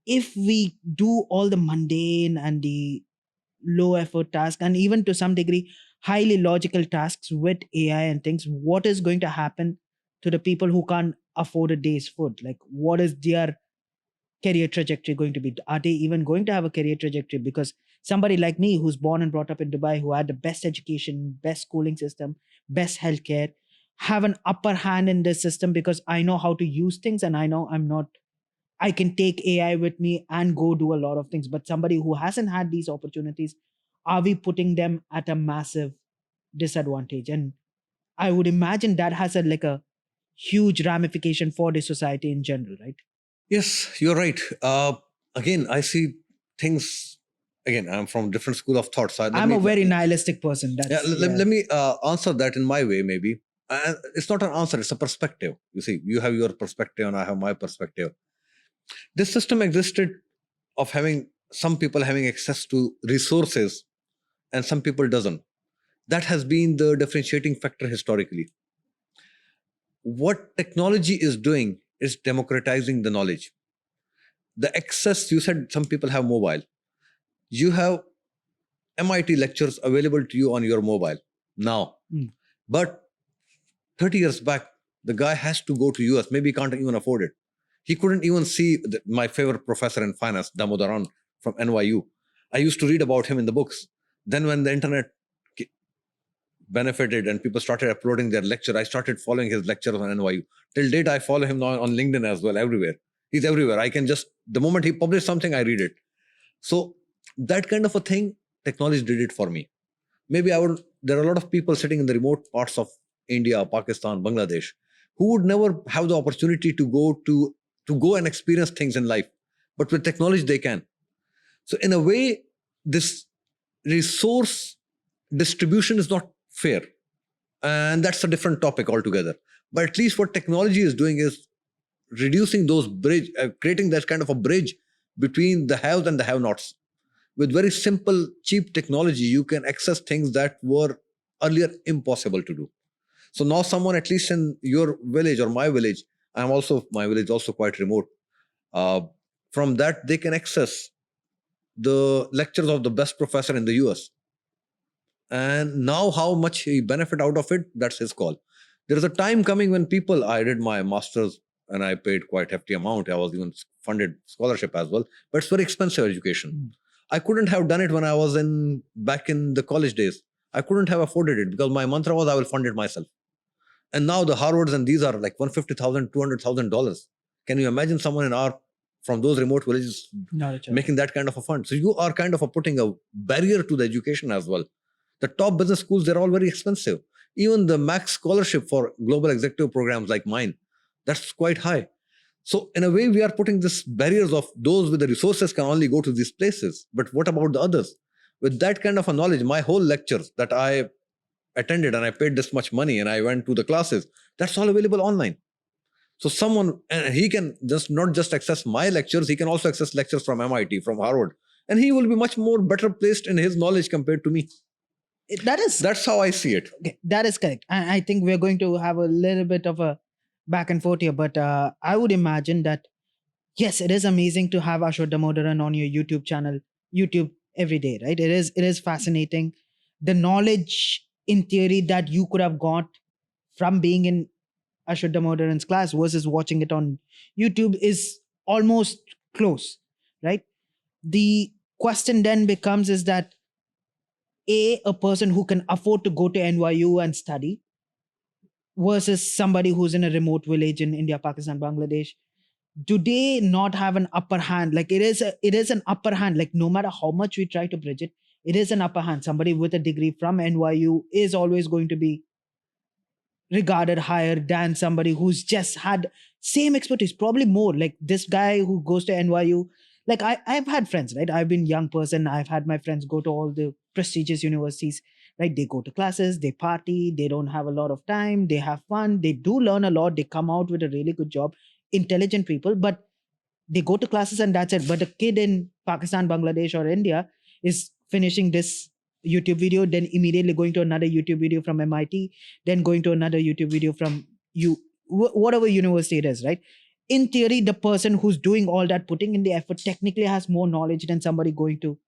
if we do all the mundane and the low effort task, and even to some degree highly logical tasks with AI and things, what is going to happen to the people who can't afford a day's food? Like, what is their career trajectory going to be? Are they even going to have a career trajectory? Because somebody like me, who's born and brought up in Dubai, who had the best education, best schooling system, best healthcare, have an upper hand in this system because I know how to use things, and I know I can take AI with me and go do a lot of things. But somebody who hasn't had these opportunities, are we putting them at a massive disadvantage? And I would imagine that has a huge ramification for the society in general, right? Yes, you're right. Again, I see things. Again, I'm from different school of thought. So I'm a very nihilistic person. yeah, That's let, yeah. let me answer that in my way, maybe. It's not an answer, it's a perspective. You see, you have your perspective and I have my perspective. This system existed of having some people having access to resources and some people doesn't. That has been the differentiating factor historically. What technology is doing is democratizing the knowledge. The access, you said some people have mobile. You have MIT lectures available to you on your mobile now. But 30 years back, the guy has to go to US. Maybe he can't even afford it. He couldn't even see my favorite professor in finance, Damodaran from NYU. I used to read about him in the books. Then when the internet benefited and people started uploading their lecture, I started following his lectures on NYU. Till date, I follow him now on LinkedIn as well, everywhere. He's everywhere. I can just, the moment he published something, I read it. So that kind of a thing, technology did it for me. Maybe there are a lot of people sitting in the remote parts of India, Pakistan, Bangladesh, who would never have the opportunity to go and experience things in life. But with technology, they can. So in a way, this resource distribution is not fair. And that's a different topic altogether. But at least what technology is doing is reducing those bridge, creating that kind of a bridge between the haves and the have-nots. With very simple, cheap technology, you can access things that were earlier impossible to do. So now someone, at least in your village or my village, my village is also quite remote. From that, they can access the lectures of the best professor in the US. And now how much he benefit out of it, that's his call. There is a time coming when I did my master's and I paid quite hefty amount. I was even funded scholarship as well, but it's very expensive education. I couldn't have done it when I was back in the college days. I couldn't have afforded it because my mantra was I will fund it myself. And now the Harvards and these are like $150,000, $200,000. Can you imagine someone from those remote villages making that kind of a fund? So you are kind of putting a barrier to the education as well. The top business schools, they're all very expensive. Even the max scholarship for global executive programs like mine, that's quite high. So in a way, we are putting these barriers of those with the resources can only go to these places. But what about the others? With that kind of a knowledge, my whole lectures that I attended and I paid this much money and I went to the classes, that's all available online. So he can not just access my lectures, he can also access lectures from MIT, from Harvard. And he will be much more better placed in his knowledge compared to me. That's how I see it. Okay, that is correct. I think we're going to have a little bit of a back and forth here, but I would imagine that yes, it is amazing to have Ashok Damodaran on your YouTube every day, right? It is fascinating. The knowledge in theory that you could have got from being in Ashok Damodaran's class versus watching it on YouTube is almost close, right? The question then becomes is that a person who can afford to go to NYU and study versus somebody who's in a remote village in India, Pakistan, Bangladesh, do they not have an upper hand? Like it is an upper hand. Like no matter how much we try to bridge it, it is an upper hand. Somebody with a degree from NYU is always going to be regarded higher than somebody who's just had same expertise, probably more. Like this guy who goes to NYU, like I've had friends, right? I've been young person. I've had my friends go to all the prestigious universities, right? They go to classes, they party, they don't have a lot of time, they have fun, they do learn a lot, they come out with a really good job, intelligent people, but they go to classes and that's it. But a kid in Pakistan, Bangladesh, or India is finishing this YouTube video, then immediately going to another YouTube video from MIT, then going to another YouTube video from whatever university it is, right? In theory, the person who's doing all that, putting in the effort, technically has more knowledge than somebody going to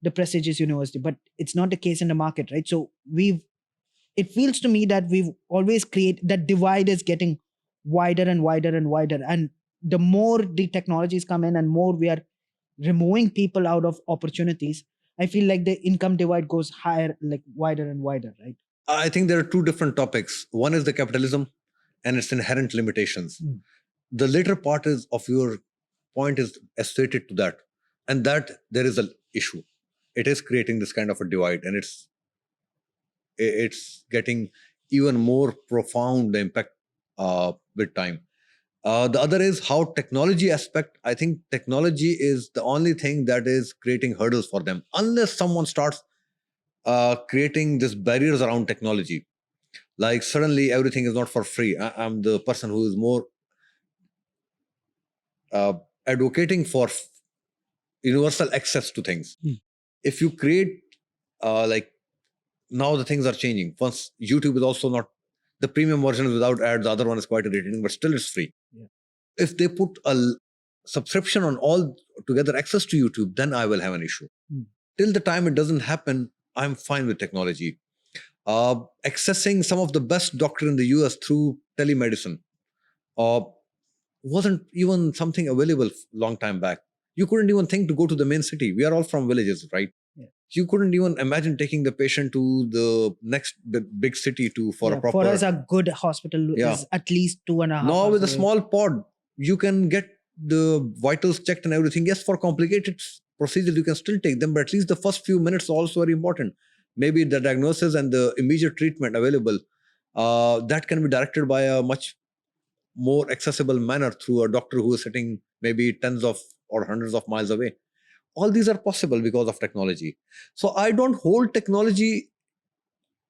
the prestigious university. But it's not the case in the market, right? So it feels to me that we've always created that divide is getting wider and wider and wider. And the more the technologies come in and more we are removing people out of opportunities, I feel like the income divide goes higher, like wider and wider, right? I think there are two different topics. One is the capitalism and its inherent limitations. The later part is of your point is associated to that, and that there is an issue. It is creating this kind of a divide, and it's getting even more profound impact with time. The other is how technology aspect. I think technology is the only thing that is creating hurdles for them. Unless someone starts creating these barriers around technology, like suddenly everything is not for free. I'm the person who is more advocating for universal access to things. If you create like now the things are changing. Once YouTube is also not the premium version is without ads, the other one is quite irritating, but still it's free. If they put a subscription on all together access to YouTube, then I will have an issue. Till the time it doesn't happen, I'm fine with technology. Accessing some of the best doctor in the US through telemedicine wasn't even something available long time back. You couldn't even think to go to the main city. We are all from villages, right? You couldn't even imagine taking the patient to the next big city for a proper. For us, a good hospital is at least 2.5 Now hours with a away. small pod, you can get the vitals checked and everything. Yes, for complicated procedures, you can still take them, but at least the first few minutes are also very important. Maybe the diagnosis and the immediate treatment available, that can be directed by a much more accessible manner through a doctor who is sitting maybe tens of or hundreds of miles away. All these are possible because of technology. So I don't hold technology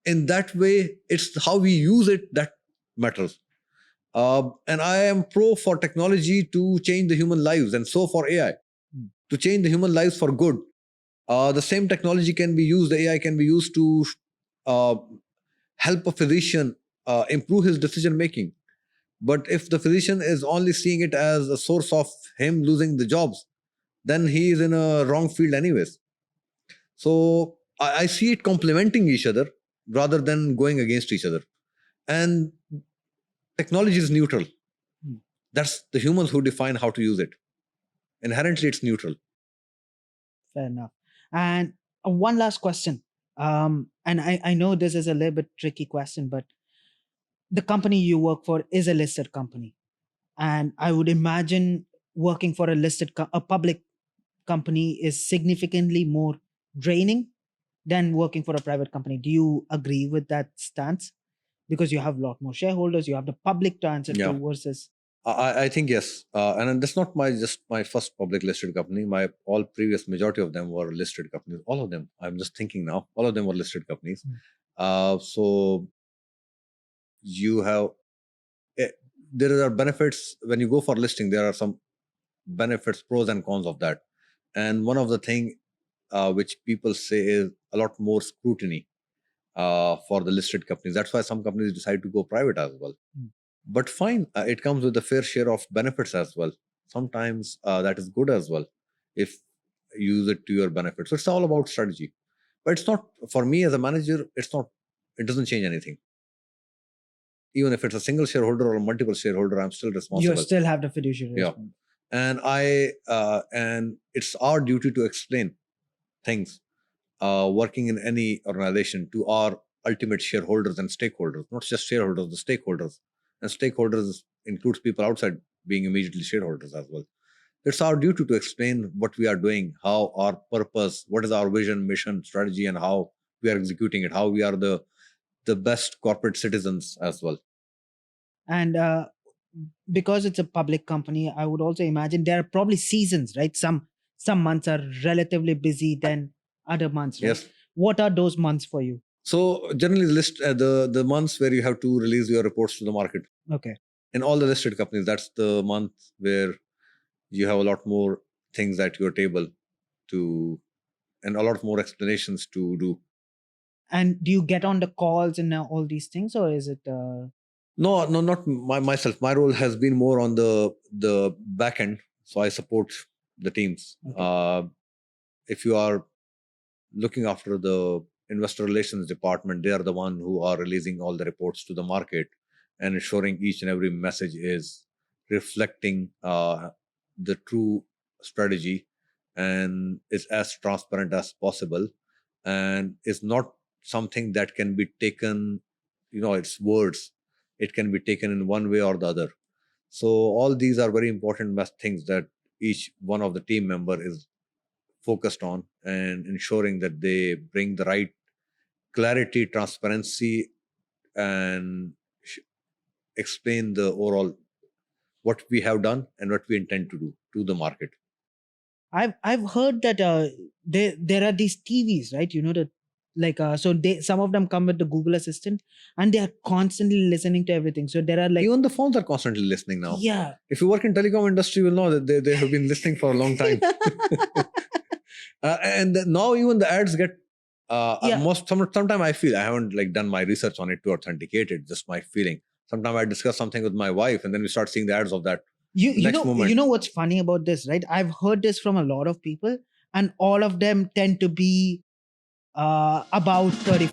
in that way. It's how we use it that matters. And I am pro for technology to change the human lives, and so for AI to change the human lives for good. The same technology can be used, the AI can be used to help a physician improve his decision making. But if the physician is only seeing it as a source of him losing the jobs, then he is in a wrong field anyways. So I see it complementing each other rather than going against each other. And technology is neutral. That's the humans who define how to use it. Inherently, it's neutral. Fair enough. And one last question. And I know this is a little bit tricky question, but the company you work for is a listed company. And I would imagine working for a public company is significantly more draining than working for a private company. Do you agree with that stance? Because you have a lot more shareholders, you have the public to answer to versus. I think yes, and that's not just my first public listed company. My all previous majority of them were listed companies. All of them. I'm just thinking now. All of them were listed companies. So you have there are benefits when you go for listing. There are some benefits, pros and cons of that. And one of the thing which people say is a lot more scrutiny for the listed companies. That's why some companies decide to go private as well. But fine, it comes with a fair share of benefits as well. Sometimes that is good as well if you use it to your benefit. So it's all about strategy. But it's not, for me as a manager, it doesn't change anything. Even if it's a single shareholder or multiple shareholder, I'm still responsible. You still have the fiduciary responsibility. And it's our duty to explain things working in any organization to our ultimate shareholders and stakeholders, not just shareholders, the stakeholders. And stakeholders includes people outside being immediately shareholders as well. It's our duty to explain what we are doing, how our purpose, what is our vision, mission, strategy, and how we are executing it, how we are the best corporate citizens as well. And because it's a public company, I would also imagine there are probably seasons, right? Some some months are relatively busy than other months, right? Yes. What are those months for you? So generally, list the months where you have to release your reports to the market. Okay. In all the listed companies, that's the month where you have a lot more things at your table to, and a lot more explanations to do. And do you get on the calls and all these things, or is it? No, not myself. My role has been more on the back end, so I support the teams. Okay. If you are looking after the investor relations department, they are the one who are releasing all the reports to the market and ensuring each and every message is reflecting the true strategy and is as transparent as possible, and is not something that can be taken, it's words, it can be taken in one way or the other. So all these are very important things that each one of the team member is focused on, and ensuring that they bring the right clarity, transparency, and explain the overall what we have done and what we intend to do to the market. I've heard that there are these TVs, right? You know that, like so they, some of them come with the Google Assistant, and they are constantly listening to everything. So there are like, Even the phones are constantly listening now. yeah. If you work in telecom industry, you will know that they have been listening for a long time. And now even the ads get Yeah. sometimes I feel, I haven't like done my research on it to authenticate it, just my feeling. Sometimes I discuss something with my wife and then we start seeing the ads of that. You know what's funny about this, right? I've heard this from a lot of people, and all of them tend to be about 30.